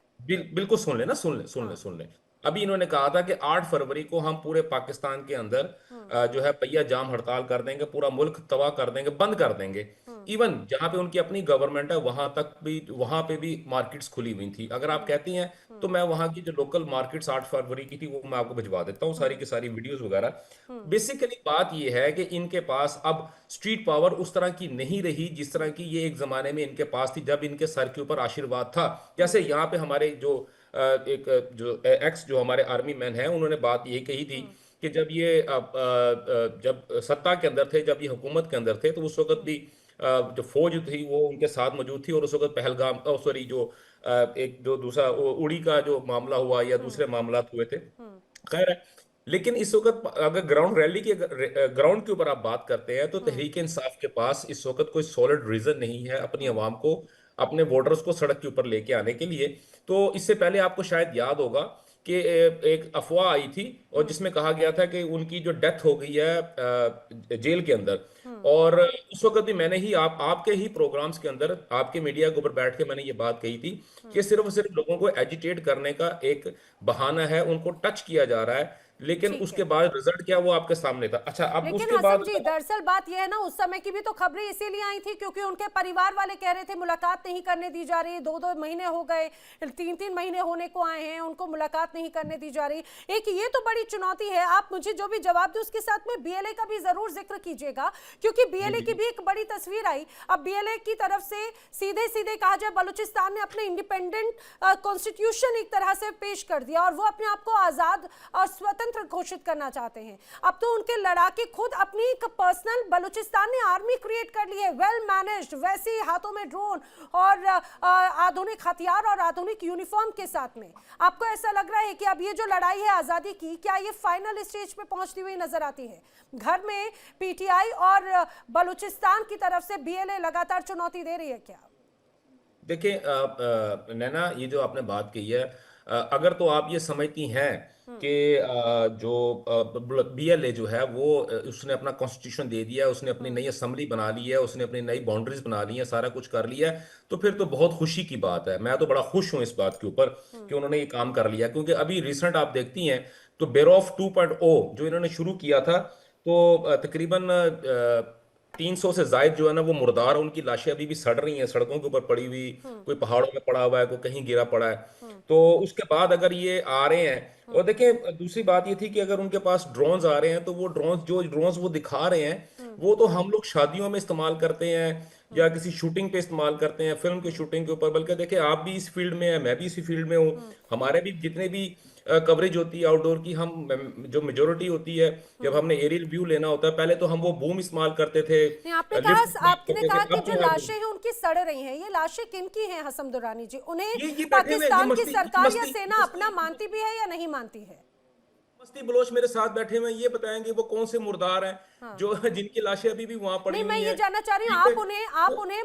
बिल्कुल सुन लेना, सुन ले। अभी इन्होंने कहा था कि 8 फरवरी को हम पूरे पाकिस्तान के अंदर जो है पहिया जाम हड़ताल कर देंगे, पूरा मुल्क तबाह कर देंगे, बंद कर देंगे। इवन जहां पे उनकी अपनी गवर्नमेंट है वहां पे भी मार्केट्स खुली हुई थी। अगर आप कहती हैं तो मैं वहां की जो लोकल मार्केट्स 8 फरवरी की थी वो मैं आपको भिजवा देता हूँ, सारी की सारी वीडियोस वगैरह। बेसिकली बात ये है कि इनके पास अब स्ट्रीट पावर उस तरह की नहीं रही जिस तरह की ये एक जमाने में इनके पास थी, जब इनके सर के ऊपर आशीर्वाद था। जैसे यहाँ पे हमारे जो एक जो एक्स जो हमारे आर्मी मैन है, उन्होंने बात ये कही थी कि जब ये जब सत्ता के अंदर थे, जब ये हुकूमत के अंदर थे, तो उस वक्त भी जो फौज थी वो उनके साथ मौजूद थी। और उस वक्त पहलगाम सॉरी जो एक जो दूसरा उड़ी का जो मामला हुआ या दूसरे मामला हुए थे, खैर है। लेकिन इस वक्त अगर ग्राउंड के ऊपर आप बात करते हैं तो तहरीक इंसाफ के पास इस वक्त कोई सॉलिड रीजन नहीं है अपनी आवाम को, अपने वोटर्स को सड़क के ऊपर लेके आने के लिए। तो इससे पहले आपको शायद याद होगा कि एक अफवाह आई थी और जिसमें कहा गया था कि उनकी जो डेथ हो गई है जेल के अंदर। और उस वक्त भी मैंने ही आपके ही प्रोग्राम्स के अंदर आपके मीडिया के ऊपर बैठ के मैंने ये बात कही थी कि सिर्फ और सिर्फ लोगों को एजिटेट करने का एक बहाना है, उनको टच किया जा रहा है। लेकिन ठीक उसके है। बाद रिजल्ट क्या वो आपके सामने था। अच्छा, अब लेकिन उसके हसम बाद जी, दरअसल बात यह है ना, उस समय की भी तो खबरें इसीलिए आई थी क्योंकि उनके परिवार वाले कह रहे थे मुलाकात नहीं करने दी जा रही, 2-2 महीने हो गए, 3-3 महीने होने को आए हैं, उनको मुलाकात नहीं करने दी जा रही। एक ये तो बड़ी चुनौती है। आप मुझे जो भी जवाब दें उसके साथ में बीएलए का भी जरूर जिक्र कीजिएगा, क्योंकि बीएलए की भी एक बड़ी तस्वीर आई। अब बीएलए की तरफ से सीधे सीधे कहा जाए, बलूचिस्तान ने अपने इंडिपेंडेंट कॉन्स्टिट्यूशन एक तरह से पेश कर दिया और वो अपने आप को आजाद और स्वतंत्र घोषित करना चाहते हैं। अब तो उनके लड़ाके खुद अपनी एक पर्सनल बलूचिस्तान ने आर्मी क्रिएट कर ली है, वेल मैनेज्ड, वैसे ही हाथों में ड्रोन और आधुनिक हथियार और आधुनिक यूनिफॉर्म के साथ में। आपको ऐसा लग रहा है कि अब ये जो लड़ाई है आजादी की, क्या ये फाइनल स्टेज पे पहुंचती हुई नजर आती है? घर में पीटीआई और बलूचिस्तान की तरफ से बीएलए लगातार चुनौती दे रही है क्या? देखिए नैना, ये जो आपने बात कही है, अगर तो आप ये समझती हैं कि जो बीएलए जो है वो उसने अपना कॉन्स्टिट्यूशन दे दिया है, उसने अपनी नई असेंबली बना ली है, उसने अपनी नई बाउंड्रीज बना ली है, सारा कुछ कर लिया है, तो फिर तो बहुत खुशी की बात है। मैं तो बड़ा खुश हूं इस बात के ऊपर कि उन्होंने ये काम कर लिया। क्योंकि अभी रिसेंट आप देखती हैं तो बेरोफ 2.0 जो इन्होंने शुरू किया था, तो तकरीबन 300 से जायद जो है ना वो मुर्दार, उनकी लाशें अभी भी सड़ रही हैं सड़कों के ऊपर पड़ी हुई, कोई पहाड़ों में पड़ा हुआ है, कोई कहीं गिरा पड़ा है। तो उसके बाद अगर ये आ रहे हैं, और देखें दूसरी बात ये थी कि अगर उनके पास ड्रोन्स आ रहे हैं तो वो ड्रोन्स वो दिखा रहे हैं वो तो हम लोग शादियों में इस्तेमाल करते हैं या किसी शूटिंग पे इस्तेमाल करते हैं, फिल्म की शूटिंग के ऊपर। बल्कि देखिए आप भी इस फील्ड में हैं, मैं भी इसी फील्ड में हूँ, हमारे भी जितने भी कवरेज होती है आउटडोर की, हम जो मेजोरिटी होती है, जब हमने एरियल व्यू लेना होता है, पहले तो हम वो बूम इस्तेमाल करते थे, नहीं, आपने लिफ्ट इस्तेमाल करते कहा थे। कि अब जो जो है लाशें हैं उनकी सड़ रही हैं, ये लाशें किनकी हैं हसम दुरानी जी? उन्हें ये बैठे हुए, पाकिस्तान की सरकार या मस्ती सेना अपना मानती भी है या नहीं मानती है? मस्ती बलोच मेरे साथ बैठे हुए हैं, ये बताएंगे वो कौन से मुर्दार हैं जो जिनकी लाशें अभी भी वहां पड़ी नहीं, मैं हुई ये हैं। जानना चाह रही हूँ, ठीक आप है? उन्हें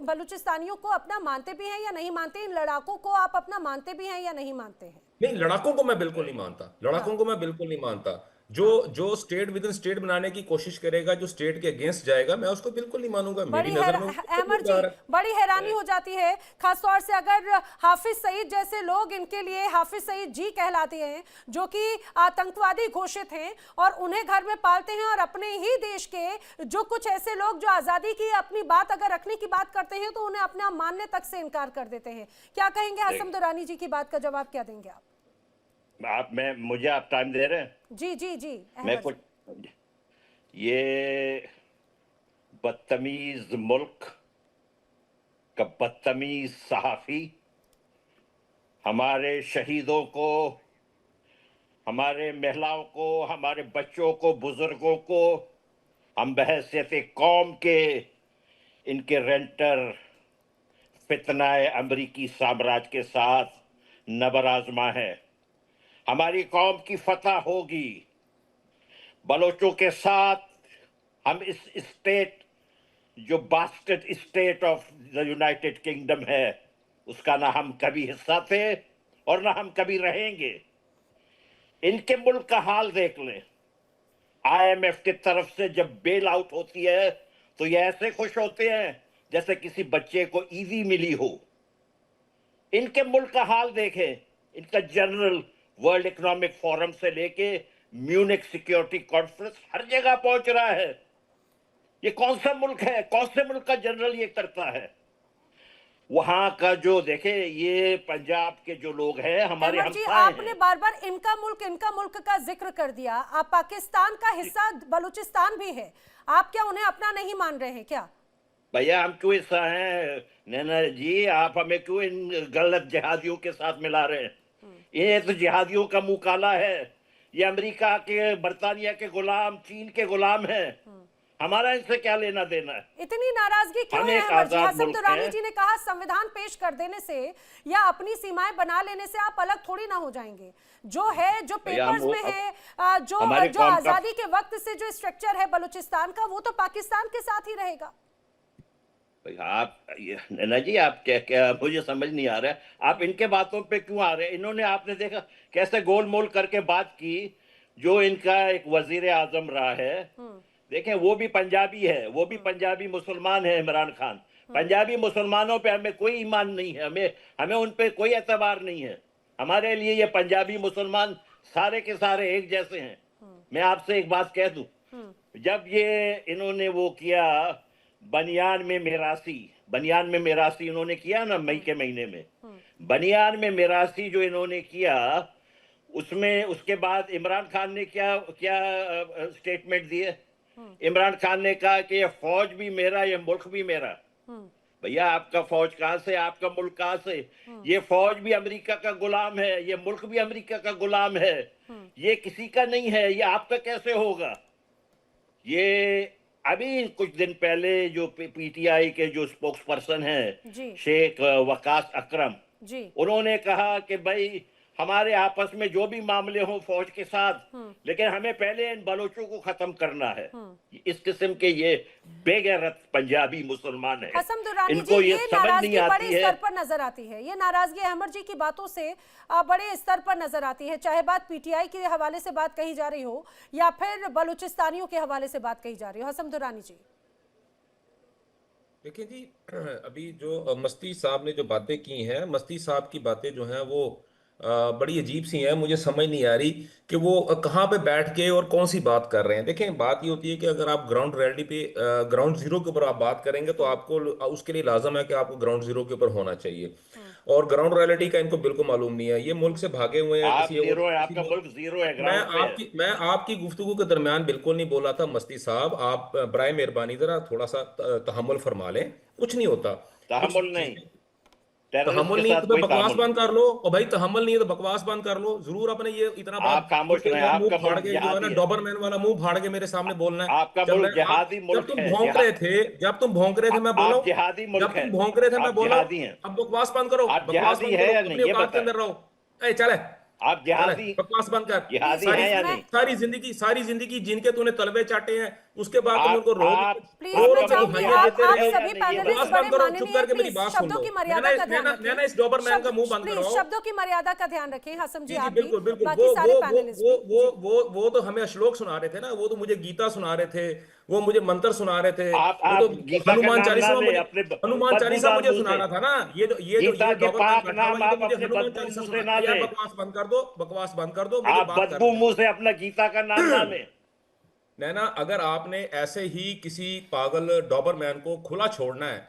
बलूचिस्तानियों को अपना मानते भी हैं या नहीं मानते? इन लड़ाकों को आप अपना मानते भी हैं या नहीं मानते हैं? नहीं, लड़ाकों को मैं बिल्कुल नहीं मानता, लड़ाकों हाँ, को मैं बिल्कुल नहीं मानता। जो हाँ। जो स्टेट विद इन स्टेट बनाने की कोशिश करेगा, जो स्टेट के अगेंस्ट जाएगा, मैं उसको बिल्कुल नहीं मानूंगा। मेरी नजर में वो बहुत अहमद जी, मुर्दार है। बड़ी हैरानी हो जाती है खासतौर से अगर हाफिज सईद जैसे लोग, इनके लिए हाफिज सईद जी कहलाते हैं, जो कि आतंकवादी घोषित हैं, और उन्हें घर में पालते हैं, और अपने ही देश के जो कुछ ऐसे लोग जो आजादी की अपनी बात अगर रखने की बात करते हैं तो उन्हें अपना मानने तक से इनकार कर देते हैं। क्या कहेंगे हसम दुरानी जी की बात का जवाब क्या देंगे आप? मुझे आप टाइम दे रहे हैं? जी जी जी, मैं अहमद कुछ जी। ये बदतमीज मुल्क का बदतमीज सहाफी हमारे शहीदों को, हमारे महिलाओं को, हमारे बच्चों को, बुजुर्गों को हम बहैसियत कौम के इनके रेंटर फितनाए अमरीकी साम्राज्य के साथ नबराजमा है। हमारी कौम की फतह होगी। बलोचों के साथ हम इस स्टेट, जो bastard state of the United Kingdom है, उसका ना हम कभी हिस्सा थे और ना हम कभी रहेंगे। इनके मुल्क का हाल देख लें। आईएमएफ की तरफ से जब बेल आउट होती है तो ये ऐसे खुश होते हैं जैसे किसी बच्चे को ईदी मिली हो। इनके मुल्क का हाल देखें। इनका जनरल वर्ल्ड इकोनॉमिक फोरम से लेके म्यूनिक सिक्योरिटी कॉन्फ्रेंस हर जगह पहुंच रहा है। ये कौन सा मुल्क है? कौन से मुल्क का जनरल ये करता है? वहां का जो देखे, ये पंजाब के जो लोग हैं हमारे अहमद जी, हमसाए आपने हैं। बार बार इनका मुल्क का जिक्र कर दिया। आप पाकिस्तान का हिस्सा बलूचिस्तान भी है, आप क्या उन्हें अपना नहीं मान रहे हैं क्या? भैया हम क्यों हिस्सा हैं? नैना जी, आप हमें क्यों इन गलत जिहादियों के साथ मिला रहे हैं? ये तो जिहादियों का मुंह काला है। ये अमेरिका के, बरतानिया के गुलाम, चीन के गुलाम है। हमारा इनसे क्या लेना देना है? इतनी नाराजगी क्यों हम है एक अहमद जी? आजाद हसन मुल्क दुरानी हैं। जी ने कहा संविधान पेश कर देने से या अपनी सीमाएं बना लेने से आप अलग थोड़ी ना हो जाएंगे। जो है, जो भैया, पेपर्स हम में वो- है, जो हमारे जो कौम का- आजादी के वक्त से जो स्ट्रक्चर है बलूचिस्तान का, वो तो पाकिस्तान के साथ ही रहेगा। आप नैना जी, आप क्या क्या, मुझे समझ नहीं आ रहा है आप इनके बातों पे क्यों आ रहे हैं? इन्होंने, आपने देखा कैसे गोल मोल करके बात की। जो इनका एक वजीर आजम रहा है, देखें, वो भी पंजाबी है, वो भी पंजाबी मुसलमान है, इमरान खान। पंजाबी मुसलमानों पे हमें कोई ईमान नहीं है, हमें हमें उन पे कोई एतबार नहीं है। हमारे लिए ये पंजाबी मुसलमान सारे के सारे एक जैसे हैं। मैं आपसे एक बात कह दूं, जब ये इन्होंने वो किया बनियान में मेरासी इन्होंने किया ना मई के महीने में, बनियान में मेरासी जो इन्होंने किया, उसमें उसके बाद इमरान खान ने क्या क्या स्टेटमेंट दिए? इमरान खान ने कहा कि ये फौज भी मेरा, ये मुल्क भी मेरा। भैया, आपका फौज कहां से, आपका मुल्क कहां से? ये फौज भी अमेरिका का गुलाम है, ये मुल्क भी अमेरिका का गुलाम है। ये किसी का नहीं है, ये आपका कैसे होगा? ये अभी कुछ दिन पहले जो पीटीआई के जो स्पोक्स पर्सन हैं, जी शेख वकास अकरम, जी उन्होंने कहा कि भाई हमारे आपस में जो भी मामले हों फौज के साथ, लेकिन हमें पहले इन बलोचों को खत्म करना है। इस किस्म के ये बेगैरत पंजाबी मुसलमान है, हसन दुरानी जी, इनको ये समझ नाराजगी नहीं आती बड़े है। स्तर पर नजर आती है। ये नाराजगी अहमद जी की बातों से बड़े स्तर पर नजर आती है, चाहे बात पीटीआई के हवाले से बात कही जा रही हो या फिर बलूचिस्तानियों के हवाले से बात कही जा रही हो। हसन दुरानी जी, देखिए जी, अभी जो मस्ती साहब ने जो बातें की हैं, मस्ती साहब की बातें जो हैं वो बड़ी अजीब सी हैं। मुझे समझ नहीं आ रही कि वो कहाँ पे बैठ के और कौन सी बात कर रहे हैं। देखें, बात ये होती है कि अगर आप ग्राउंड रियलिटी पे, ग्राउंड जीरो के ऊपर आप बात करेंगे तो आपको उसके लिए लाजम है कि आपको ग्राउंड जीरो के ऊपर होना चाहिए। और ग्राउंड रियलिटी का इनको बिल्कुल मालूम नहीं है। ये मुल्क से भागे हुए हैं आप किसी और जीरो है, किसी आपका मुल्क जीरो है, मैं ग्राउंड पे है। आपकी गुफ्तगू के दरमियान बिल्कुल नहीं बोला था मस्ती साहब। आप बराए मेहरबानी जरा थोड़ा सा तहम्मुल फरमा लें। कुछ नहीं होता। कुछ तहम्मुल नहीं, चीजें, टेररिस्ट तहम्मुल के नहीं है साथ तो कोई बकवास तहम्मुल बंद नहीं। कर लो। और भाई तहम्मुल नहीं है तो बकवास बंद कर लो। जरूर अपने ये इतना बड़ा आप खामोश उसके रहें, बाद मुंह आपका फाड़ मुल्क के जो है ना जिहादी है। डॉबरमैन वाला मुंह फाड़ के मेरे सामने बोलना है। आपका जब मुल्क मैं आप जिहादी जब मुल्क तुम है, भौंक रहे थे, जब तुम भौंक रहे थे मैं बोला आप हूं। जिहादी मुल्क जब है। तुम भौंक रहे थे मैं आप बोला हूं। जिहादी हैं। अब बकवास बंद करो, आप बकवास जिहादी बंद है करो, या अपनी नहीं, ये औकात के बताएं। अंदर रहो। ए चले आप चले, जिहादी बकवास बंद कर। जिहादी प्लीज हैं या मैं नहीं? सारी जिंदगी जिनके तूने तलवे चाटे हैं, उसके बाद तुम उनको रो आप प्लीज रो मैं रो के चाहूंगी दुहाइयां देते आप रहे हो। सभी नहीं, ये पैनलिस्ट बकवास बताओ। बंद बड़े करो, माननीय चुप हैं, करके मेरी प्लीज बात सुन शब्दों लो। की मर्यादा का ध्यान नैना रखें। इस डॉबरमैन का मुंह बंद प्लीज कराओ। शब्दों की मर्यादा का ध्यान रखें। हसम जी, जी आप भी, बिल्कुल बिल्कुल। बाकी सारे वो पैनलिस्ट वो भी। वो जी वो वो तो हमें श्लोक सुना रहे थे ना, वो तो मुझे गीता सुना रहे थे, वो मुझे मंत्र सुना रहे थे, वो तो आप गीता का हनुमान नाम ना चालीसा ले मुझे, अपने हनुमान चालीसा बदबूदार मुझे मुंह सुना से। रहा था ना। गीता ये के डॉबरमैन पाक बैठा हुआ, नाम ये तो आप मुझे अपने हनुमान बदबू चालीसा मुंह सुना। से ना यार ले। बकवास बंद कर दो, बकवास बंद कर दो, मुझे आप बात बदबू करने मुंह से अपना गीता का नाम ना दो। ले। नैना, अगर आपने ऐसे ही किसी पागल डॉबरमैन को खुला छोड़ना है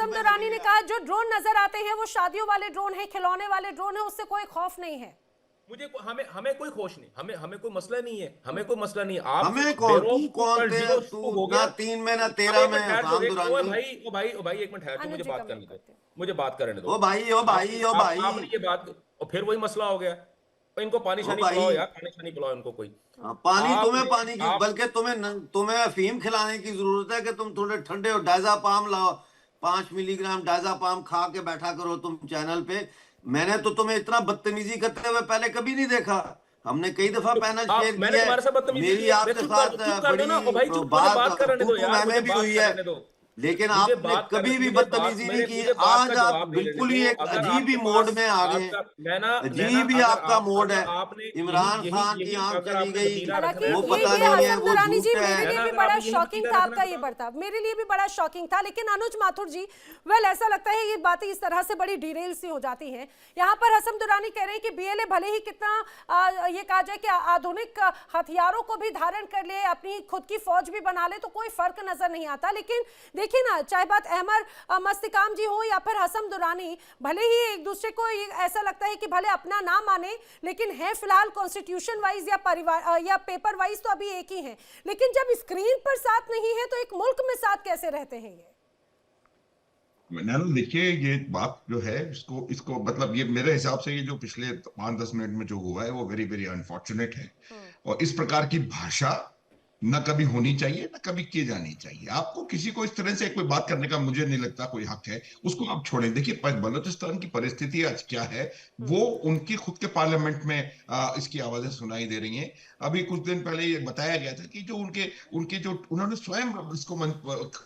असम दुरानी ने कहा जो ड्रोन नजर आते हैं वो शादियों वाले ड्रोन हैं, खिलौने वाले ड्रोन हैं, उससे कोई खौफ नहीं है। मुझे हमें हमें कोई खोश नहीं, हमें कोई मसला नहीं है, हमें कोई मसला नहीं है। आप हमें कौन, तू कौन थे? 2.0 तू शुरू हो ना गया। 3 में ना अब 13 एक में, मिनट ठहर हसाम दो, ओ दुरानी। भाई ओ भाई ओ भाई, एक मिनट ठहर, तू अनुज मुझे जी बात कमेंट करने दो, करते हैं। मुझे बात करने दो। ओ भाई, ओ भाई, ओ भाई, आपने ये बात, और फिर वही मसला हो गया। तो इनको पानी ओ शानी भाई। पिलाओ यार, पानी शानी पिलाओ इनको कोई। हाँ, पानी तुम्हें, आपने पानी की, आप बल्कि तुम्हें अफीम खिलाने की जरूरत है कि तुम थोड़े ठंडे हो। डायजापाम लाओ, 5 मिलीग्राम डायजापाम खा के बैठा करो तुम चैनल पे। मैंने तो तुम्हें इतना बदतमीजी करते हुए पहले कभी नहीं देखा। हमने कई दफा पैनल आप शेयर मैंने किया है। तुम्हारे साथ बदतमीजी की मेरी है, मैं आपके साथ चुप कर दो ना, ओ भाई बड़ी चुप, मुझे बात बात करने तू दो तू यार, मैं मुझे भी बात हुई है, करने दो। लेकिन मुझे आपने बात कर कभी भी मुझे बात बदतमीजी नहीं मेरे की। मुझे बात का आज आप जवाब दे लेने बिल्कुल दो। ही एक अगर अजीब ही आपके मोड पास में आ गए हैं। आपका नैना नैना, अजीब ही आपका मोड अगर है। आपने यही इमरान यही खान की यही आंख अगर चली आपने गई, वतीरा हालांकि रखना है वो तो पता ये नहीं है, हसन वो दुरानी जी झूठ मेरे है। लिए नैना, भी अगर बड़ा आपने यही शॉकिंग वतीरा था रखना आपका है ये तो बर्ताव, मेरे लिए भी बड़ा शॉकिंग था। लेकिन अनुज माथुर जी, वेल ऐसा लगता है ये बातें इस तरह से बड़ी डिटेल सी हो जाती हैं। यहाँ पर हसन दुरानी कह रहे हैं कि बीएलए भले ही कितना ये कहा जाए कि आधुनिक हथियारों को भी धारण कर ले, अपनी खुद की फौज भी बना ले, तो कोई फर्क नजर नहीं आता। लेकिन देखिए ना, चाहे बात अहमर मस्तिकाम जी हो या फिर हसन दुरानी, भले ही एक दूसरे को ऐसा लगता है कि भले अपना ना माने, लेकिन है फिलहाल कॉन्स्टिट्यूशन वाइज या परिवार या पेपर वाइज तो अभी एक ही है। लेकिन जब स्क्रीन पर साथ नहीं है तो एक मुल्क में साथ कैसे रहते हैं ये? नैनो देखिए, ये बात जो है इसको इसको मतलब ये मेरे हिसाब से ये जो पिछले 5-10 मिनट में जो हुआ है वो वेरी वेरी अनफॉर्चुनेट है। और इस प्रकार की भाषा न कभी होनी चाहिए, न कभी की जानी चाहिए। आपको किसी को इस तरह से कोई बात करने का मुझे नहीं लगता कोई हक है, उसको आप छोड़ें। देखिए बलूचिस्तान की परिस्थिति आज क्या है, वो उनकी खुद के पार्लियामेंट में इसकी आवाजें सुनाई दे रही हैं। अभी कुछ दिन पहले ये बताया गया था कि जो उनके उनके जो उन्होंने स्वयं इसको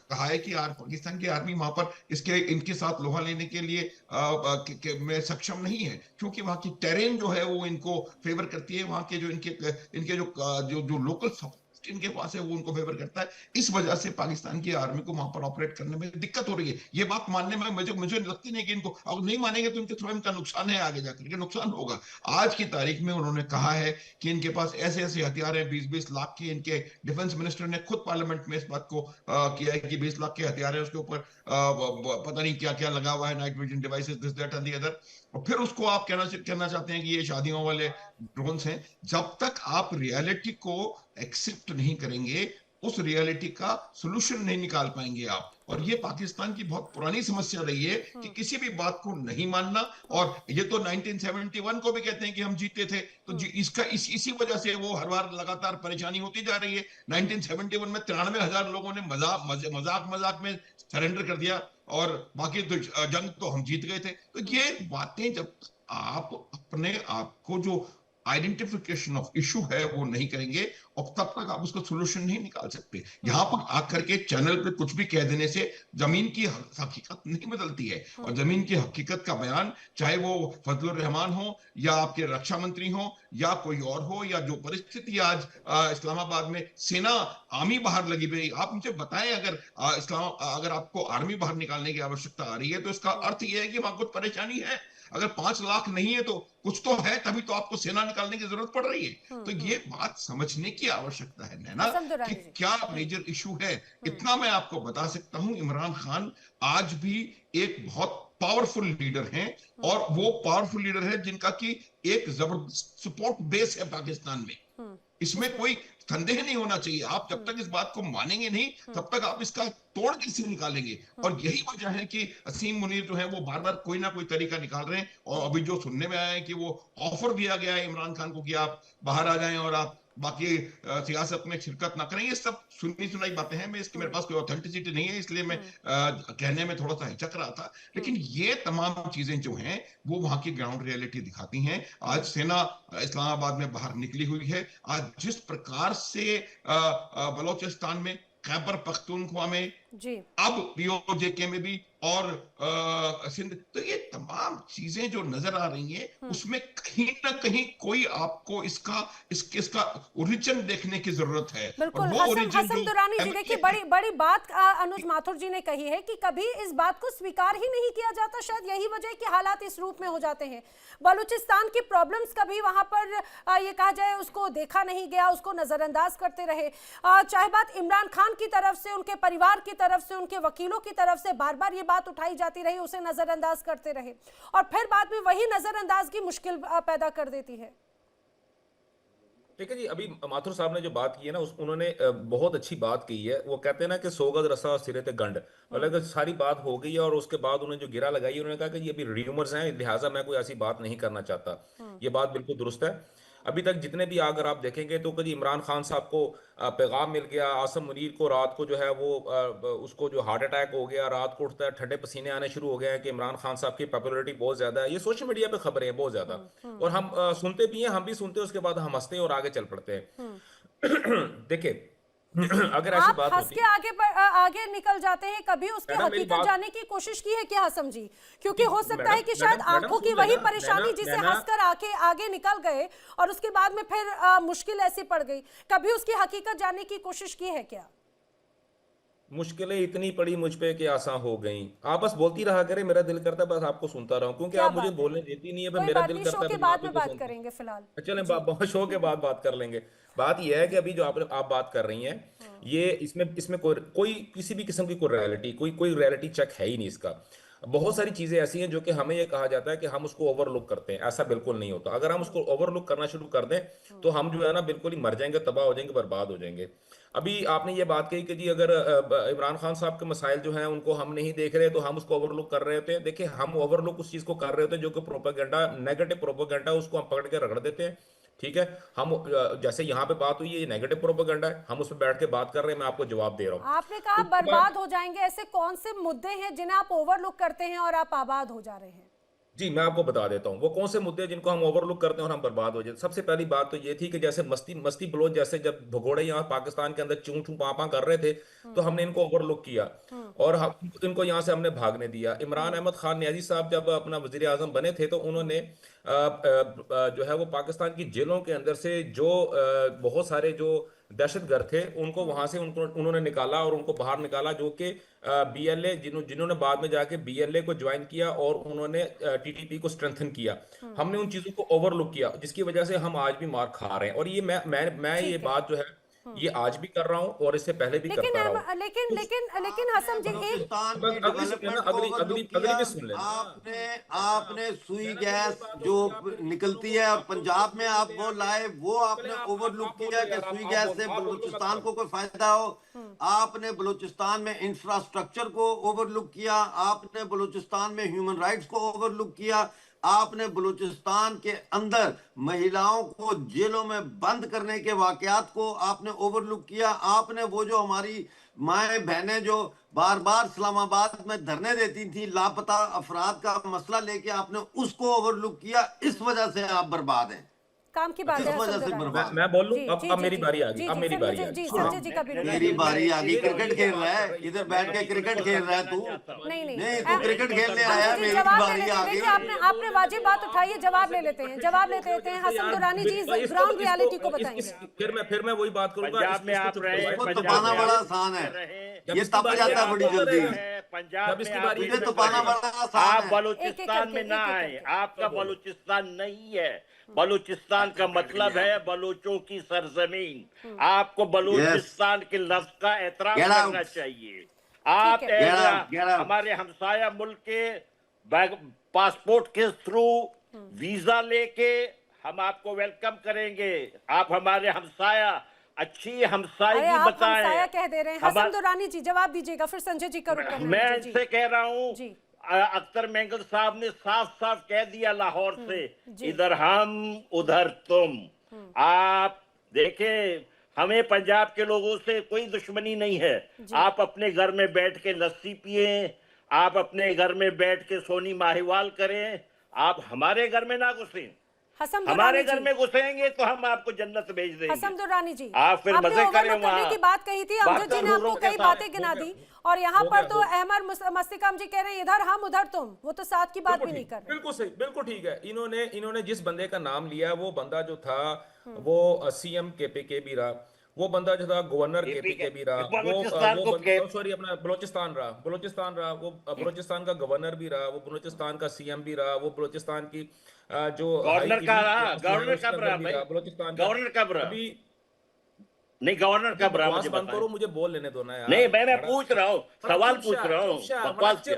कहा है कि पाकिस्तान की आर्मी वहां पर इसके इनके साथ लोहा लेने के लिए में सक्षम नहीं है, क्योंकि वहां की टेरेन जो है वो इनको फेवर करती है। वहां के जो इनके इनके जो लोकल इनके पास है वो उनको फेवर करता है। इस वजह से पाकिस्तान की आर्मी को वहां पर ऑपरेट करने में दिक्कत हो रही है। ये बात मानने में मुझे लगती नहीं कि इनको, अगर नहीं मानेंगे तो इनके स्वयं का नुकसान है, आगे जाकर के नुकसान होगा। आज की तारीख में उन्होंने कहा है कि इनके पास ऐसे ऐसे हथियार हैं, 20-20 लाख की। इनके डिफेंस मिनिस्टर ने खुद पार्लियामेंट में इस बात को किया है कि 20 लाख के हथियार है, उसके ऊपर पता नहीं क्या क्या लगा हुआ है, night vision devices, this that and the other. और फिर उसको आप कहना चाहते हैं कि ये शादियों वाले ड्रोन्स हैं। जब तक आप रियलिटी को एक्सेप्ट नहीं करेंगे, उस रियलिटी का सोल्यूशन नहीं निकाल पाएंगे आप। और ये पाकिस्तान की बहुत पुरानी समस्या रही है कि किसी भी बात को नहीं मानना। और ये तो 1971 को भी कहते हैं कि हम जीते थे, तो इसका इसी वजह से वो हर बार लगातार परेशानी होती जा रही है। 1971 में 93,000 लोगों ने मजाक में सरेंडर कर दिया, और बाकी तो जंग तो हम जीत गए थे। तो ये बातें जब आप अपने आप को जो आइडेंटिफिकेशन ऑफ इशू है वो नहीं करेंगे, और तब तक आप उसका सोल्यूशन नहीं निकाल सकते। यहां पर आकर के चैनल पे कुछ भी कह देने से जमीन की हकीकत नहीं बदलती है। और जमीन की हकीकत का बयान, चाहे वो फजलुर रहमान हो या आपके रक्षा मंत्री हो या कोई और हो, या जो परिस्थिति आज इस्लामाबाद में सेना आर्मी बाहर लगी हुई, आप मुझे बताएं, अगर अगर आपको आर्मी बाहर निकालने की आवश्यकता आ रही है तो इसका अर्थ यह है कि वहां कुछ परेशानी है। अगर 5 लाख नहीं है तो कुछ तो है, तभी तो आपको सेना निकालने की जरूरत पड़ रही है। तो ये बात समझने की आवश्यकता है नैना कि क्या मेजर इशू है। इतना मैं आपको बता सकता हूं, इमरान खान आज भी एक बहुत पावरफुल लीडर हैं, और वो पावरफुल लीडर है जिनका की एक जबरदस्त सपोर्ट बेस है पाकिस्तान में। इसमें कोई संदेह नहीं होना चाहिए। आप जब तक इस बात को मानेंगे नहीं, तब तक आप इसका तोड़ कैसे निकालेंगे। और यही वजह है कि असीम मुनीर जो है वो बार बार कोई ना कोई तरीका निकाल रहे हैं। और अभी जो सुनने में आया है कि वो ऑफर दिया गया है इमरान खान को कि आप बाहर आ जाएं और आप बाकी सियासत में शिरकत ना करें। ये सब सुनी सुनाई बातें हैं, मैं इसकी मेरे पास कोई ऑथेंटिसिटी नहीं है, इसलिए मैं कहने में थोड़ा सा हिचक रहा था। लेकिन ये तमाम चीजें जो हैं वो वहां की ग्राउंड रियलिटी दिखाती हैं। आज सेना इस्लामाबाद में बाहर निकली हुई है। आज जिस प्रकार से बलोचिस्तान में, खैबर पख्तूनख्वा में, जी, अब पीओजेके में भी, और सिंध, तो ये तमाम चीजें जो नजर आ रही हैं उसमें कहीं ना कहीं कोई आपको इसका ओरिजिन देखने की जरूरत है। बिल्कुल। और वो ओरिजिन हसन दुरानी जी, देखिए बड़ी बड़ी बात अनुज माथुर जी ने कही है कि कभी इस बात को स्वीकार ही नहीं किया जाता। शायद यही वजह है कि हालात इस रूप में हो जाते हैं। बलूचिस्तान की प्रॉब्लम्स कभी वहां पर ये कहा जाए उसको देखा नहीं गया, उसको नजरअंदाज करते रहे। चाहे बात इमरान खान की तरफ से, उनके परिवार की तरफ से, उनके वकीलों की तरफ से बार बार ये बात उठाई जाती रही, उसे नजरअंदाज करते रहे, और फिर बाद में वही नजरअंदाजगी मुश्किल पैदा कर देती है। ठीक है जी। अभी माथुर साहब ने जो बात की है ना, उन्होंने बहुत अच्छी बात की है। वो कहते हैं ना कि 100 गज रस्सा और सिरे ते गंढ, मतलब कि सारी बात हो गई है और उसके बाद उन्होंने जो गिरा लगाई, उन्होंने कहा कि ये अभी र्यूमर्स हैं, लिहाजा मैं कोई ऐसी बात नहीं करना चाहता। ये बात बिल्कुल दुरुस्त है। अभी तक जितने भी अगर आप देखेंगे तो कभी इमरान खान साहब को पैगाम मिल गया, आसम मुनीर को रात को जो है वो उसको जो हार्ट अटैक हो गया, रात को उठता है ठंडे पसीने आने शुरू हो गए हैं कि इमरान खान साहब की पॉपुलैरिटी बहुत ज्यादा है। ये सोशल मीडिया पे खबरें हैं बहुत ज्यादा, और हम सुनते भी हैं, हम भी सुनते हैं, उसके बाद हम हंसते हैं और आगे चल पड़ते हैं। देखिए अगर ऐसी आप बात हंस होती के आगे निकल जाते हैं, कभी उसकी मैडम मेरी हकीकत बात जानने की कोशिश की है क्या हसम जी? क्योंकि हो सकता है मैडम कि शायद मैडम मैडम आंखों की सुन वही लेना, परेशानी जिसे नैना हंसकर आगे निकल गए और उसके बाद में फिर मुश्किल ऐसी पड़ गई, कभी उसकी हकीकत जानने की कोशिश की है क्या? मुश्किलें इतनी पड़ी मुझ पे कि आसान हो गई। आप बस बोलती रहा करें, मेरा दिल करता है बस आपको सुनता रहूं, क्योंकि क्या आप मुझे बात है, बोलने देती नहीं है, पर कोई मेरा बात दिल नहीं, शो करता है के बस मैं बाद आप ही में को बात सुनता करेंगे फिलहाल। हूं। चलें जी शो के बाद बात कर लेंगे। बात यह है कि अभी जो आप बात कर रही हैं, ये इसमें इसमें कोई किसी भी किस्म की कोई रियलिटी कोई रियलिटी चेक है ही नहीं इसका। बहुत सारी चीजें ऐसी हैं जो कि हमें ये कहा जाता है कि हम उसको ओवरलुक करते हैं, ऐसा बिल्कुल नहीं होता। अगर हम उसको ओवरलुक करना शुरू कर दें तो हम जो है ना बिल्कुल ही मर जाएंगे, तबाह हो जाएंगे, बर्बाद हो जाएंगे। अभी आपने ये बात कही कि जी अगर इमरान खान साहब के मसाइल जो हैं उनको हम नहीं देख रहे तो हम उसको ओवरलुक कर रहे होते हैं। देखिए, हम ओवरलुक उस चीज को कर रहे होते हैं जो कि प्रोपेगेंडा, नेगेटिव प्रोपेगेंडा, उसको हम पकड़ के रगड़ देते हैं। ठीक है, हम जैसे यहाँ पे बात हुई है, ये नेगेटिव प्रोपेगेंडा है, हम उस पर बैठ के बात कर रहे हैं, मैं आपको जवाब दे रहा हूँ। आपने कहा उसके बाद बर्बाद हो जाएंगे, ऐसे कौन से मुद्दे हैं जिन्हें आप ओवरलुक करते हैं और आप आबाद हो जा रहे हैं? जी मैं आपको बता देता हूँ वो कौन से मुद्दे हैं जिनको हम ओवरलुक करते हैं और हम बर्बाद हो जाते हैं। सबसे पहली बात तो ये थी कि जैसे मस्ती मस्ती बलोच जैसे जब भगोड़े यहाँ पाकिस्तान के अंदर चूं चूं पां कर रहे थे, तो हमने इनको ओवरलुक किया और हम इनको यहाँ से हमने भागने दिया। इमरान अहमद खान नियाजी साहब जब अपना वजीर आजम बने थे तो उन्होंने जो है वो पाकिस्तान की जेलों के अंदर से जो बहुत सारे जो दहशतगर्द थे उनको वहां से उन्होंने निकाला और उनको बाहर निकाला, जो कि बीएलए जिन्होंने बाद में जाके बीएलए को ज्वाइन किया और उन्होंने टीटीपी को स्ट्रेंथन किया। हमने उन चीजों को ओवरलुक किया जिसकी वजह से हम आज भी मार खा रहे हैं। और ये मैं ये ठीक है। बात जो है ये आज भी कर रहा हूं और इससे पहले भी लेकिन करता रहा अहम- लेकिन हूं। लेकिन लेकिन आपने हसम जी एक बलूचिस्तान बस की अगली सुन लेना, डेवलपमेंट को अगली ओवरलुक अगली किया। अगली भी सुन लेना। आपने सुई मैडम गैस मेरी बात जो होगी, आप मेरी निकलती बातों है को और पंजाब में आप वो बोल लाए, वो चले आपने आप ओवरलुक बोलो किया कि यार, सुई आप गैस बोलो, से आप बोलो मत बलूचिस्तान को करो। कोई फायदा हो। आपने बलूचिस्तान में इंफ्रास्ट्रक्चर को ओवरलुक किया, आपने बलूचिस्तान में ह्यूमन राइट्स को ओवरलुक किया, आपने बलूचिस्तान के अंदर महिलाओं को जेलों में बंद करने के वाकयात को आपने ओवरलुक किया। आपने वो जो हमारी माएं बहनें जो बार बार इस्लामाबाद में धरने देती थी लापता अफराद का मसला लेके, आपने उसको ओवरलुक किया। इस वजह से आप बर्बाद हैं, काम की बात इस है हसम वजह से दुरानी। बर्बाद मैं बोल लूं? जी अब जी अब जी मेरी जी बारी आ गई, जी अब जी, मेरी फिर बारी मुझे आ जी गई। संजय जी का भी रुक मेरी बारी आ गई। क्रिकेट खेल रहा है, नहीं, इधर बैठ के मैं क्रिकेट इनको खेल रहा है तू। समझाना चाहता हूं। नहीं नहीं, अ- तू क्रिकेट खेलने आया है, संजय जी मेरी जवाब ले बारी लेते आ हैं। गई। देखिए आपने वाजिब बात उठाई है, जवाब ले लेते हैं, जवाब लेते हैं। हसन दुरानी जी ग्राउंड रियलिटी को बताएंगे। फिर मैं वही बात करूंगा, पंजाब में आप चुप रहे, करवाएं। इसको पंजाब तपाना में बड़ा आप आसान है, रहे, जब ये इसकी तप बारी जाता है आप बड़ी बोलते जल्दी। रहे, पंजाब जब में इसकी आप बारी इसे है, तपाना रहे। बड़ा आसान आप है। बलूचिस्तान में ना आए, करके। आपका बलूचिस्तान नहीं है। बलूचिस्तान का मतलब है बलूचों की सरजमीन। आपको यस, बलूचिस्तान के लफ्ज का एतराम गेट करना आउट, चाहिए। आप है। Get out, get out. हमारे हमसाया मुल्क के पासपोर्ट के थ्रू वीजा लेके हम आपको वेलकम करेंगे। आप हमारे हमसाया, अच्छी अरे हमसायगी आप बताएं। हमसाया कह दे रहे हैं। हसन दुरानी जी जवाब दीजिएगा, फिर संजय जी का रुख करना मैं है। जी इनसे कह रहा हूं, जी अख्तर मेंगल साहब ने साफ साफ कह दिया लाहौर से, जी। इधर हम उधर तुम। आप देखें, हमें पंजाब के लोगों से कोई दुश्मनी नहीं है। आप अपने घर में बैठ के लस्सी पिए, आप अपने घर में बैठ के सोनी माहिवाल करें, आप हमारे घर में ना घुसें। हसन हमारे दुरानी घर जी, में घुसेंगे तो हम आपको जन्नत भेज देंगे। हसन दुरानी जी, आप फिर आपने मजे करें ओवरलुक करने वहाँ। की बात कही थी, अमजद जी ने बहत्तर आपको के कई साथ। बातें गिना दी, और यहाँ हो पर गया, तो अहमद मस्तिकाम जी कह रहे हैं इधर हम उधर तुम, वो तो साथ की बात भी नहीं कर रहे। बिल्कुल सही, बिल्कुल ठीक है। इन्होंने जिस बंदे का नाम लिया, वो बंदा जो था वो सीएम केपीके भी रहा, वो बंदा जो था गवर्नर केपीके भी रहा, बलूचिस्तान को सॉरी अपना बलोचिस्तान रहा, वो बलोचिस्तान का गवर्नर भी रहा, वो बलोचिस्तान का सीएम भी रहा, वो बलोचिस्तान की जो गवर्नर का रहा, गवर्नर उसके कब अंदर रहा भी भाई? रहा बलोचिस्तान का। गवर्नर कब रहा? अभी नहीं, गवर्नर कब रहा बकवास मुझे बंद बताएं। करो, मुझे बोल लेने दो ना यार। नहीं, मैं बड़ा- पूछ रहा हूँ, बड़ा सवाल चुप पूछ शा, रहा हूँ, चुप शा, बड़ा बकवास क्या?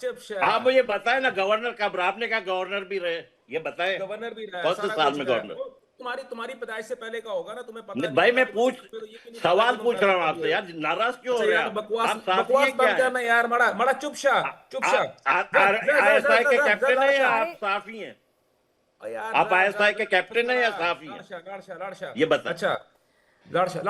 चुप शा। आप मुझे बताएं ना, गवर्नर कब रहा? आपने कहा गवर्नर भी रहे, ये बताएं गवर्नर भी रहा है, कौन से सारा साल कुछ में रहा है। गवर्नर? तुम्हारी पैदाइश से पहले का होगा ना, तुम्हें पता नहीं भाई, मैं सवाल पूछ रहा हूँ आपसे यार, नाराज क्यों हो रहे हैं आप? बकवास साथी हैं क्या बंद करना यार, मड़ा चुपशा ISI के कैप्टन है या आप साफी हैं? आप ISI के कैप्टन है या साफी हैं? ये बता। अच्छा, ऐसा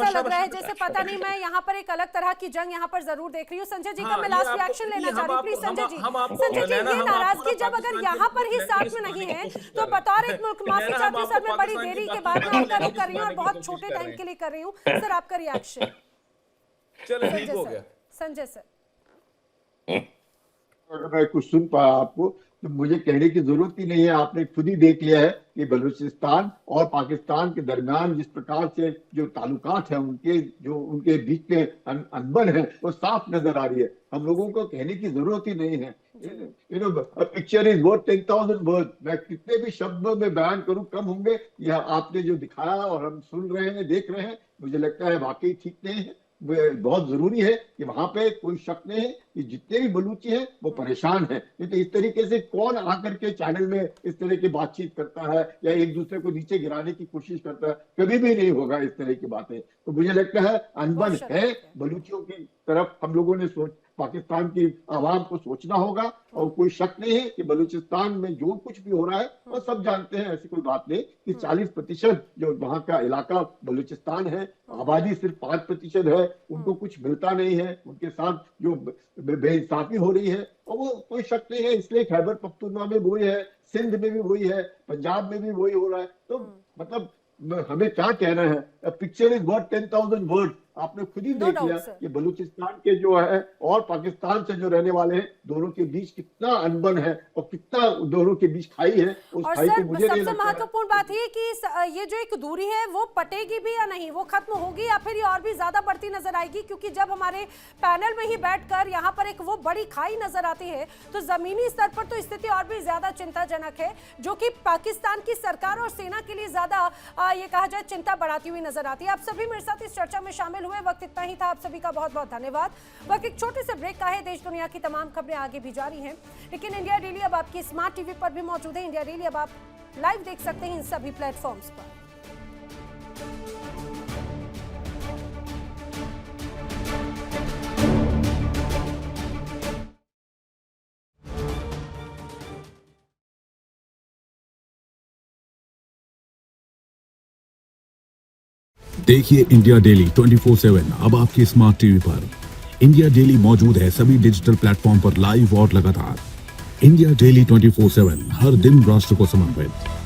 लग रहा है जैसे पता नहीं, मैं यहाँ पर एक अलग तरह की जंग यहाँ पर जरूर देख रही हूँ। संजय जी का मैं लास्ट रिएक्शन लेना चाह रही हूँ, प्लीज संजय जी। संजय जी, ये नाराजगी जब अगर यहाँ पर ही साथ में नहीं है तो बतौर एक मुल्क, माफी चाहती हूँ सर, मैं बड़ी देरी के बाद में आपका कर रही हूँ और बहुत छोटे टाइम के लिए कर रही हूँ सर, आपका रिएक्शन। चलो ठीक हो गया संजय सर। अगर मैं कुछ सुन पाया आपको तो मुझे कहने की जरूरत ही नहीं है, आपने खुद ही देख लिया है कि बलूचिस्तान और पाकिस्तान के दरमियान जिस प्रकार से जो ताल्लुकात हैं उनके, जो उनके बीच में अनबन है वो साफ नजर आ रही है। हम लोगों को कहने की जरूरत ही नहीं है। Picture is worth 10,000 word. मैं कितने भी शब्दों में बयान करूं कम होंगे। यह आपने जो दिखाया और हम सुन रहे हैं, देख रहे हैं, मुझे लगता है वाकई ठीक नहीं है। बहुत जरूरी है कि वहां पे कोई शक नहीं है कि जितने भी बलूची हैं वो परेशान हैं। नहीं तो इस तरीके से कौन आकर के चैनल में इस तरह की बातचीत करता है या एक दूसरे को नीचे गिराने की कोशिश करता है? कभी भी नहीं होगा इस तरह की बातें। तो मुझे लगता है अनबन है बलूचियों की तरफ। हम लोगों ने पाकिस्तान की आवाम को सोचना होगा और कोई शक नहीं है कि बलूचिस्तान में जो कुछ भी हो रहा है वो सब जानते हैं। ऐसी कोई बात नहीं कि 40% जो वहाँ का इलाका बलूचिस्तान है, आबादी सिर्फ 5% है, उनको कुछ मिलता नहीं है, उनके साथ जो बेइंसाफी हो रही है और वो कोई शक नहीं है। इसलिए खैबर पख्तूनख्वा में वही है, सिंध में भी वही है, पंजाब में भी वही हो रहा है। तो मतलब हमें क्या कहना है? Picture is worth 10,000 word. आपने खुद ही देख लिया कि बलूचिस्तान के जो है और पाकिस्तान से जो रहने वाले हैं, दोनों के बीच कितना अनबन है और कितना दोनों के बीच खाई है। उस और खाई सर, को मुझे सबसे महत्वपूर्ण बात ये कि ये जो एक दूरी है वो पटेगी भी या नहीं, वो खत्म होगी या फिर ये और भी ज्यादा बढ़ती नजर आएगी? क्योंकि जब हमारे पैनल में ही बैठकर यहाँ पर एक वो बड़ी खाई नजर आती है तो जमीनी स्तर पर तो स्थिति और भी ज्यादा चिंताजनक है, जो कि पाकिस्तान की सरकार और सेना के लिए ज्यादा ये कहा जाए चिंता बढ़ाती हुई नजर आती है। आप सभी मेरे साथ इस चर्चा में शामिल हुए। वक्त इतना ही था, आप सभी का बहुत बहुत धन्यवाद। वक्त एक छोटे से ब्रेक का है। देश दुनिया की तमाम खबरें आगे भी जारी हैं, लेकिन इंडिया डेली अब आपकी स्मार्ट टीवी पर भी मौजूद है। इंडिया डेली अब आप लाइव देख सकते हैं इन सभी प्लेटफॉर्म्स पर। देखिए इंडिया डेली 24/7 अब आपकी स्मार्ट टीवी पर। इंडिया डेली मौजूद है सभी डिजिटल प्लेटफॉर्म पर लाइव और लगातार। इंडिया डेली 24/7 हर दिन राष्ट्र को समर्पित।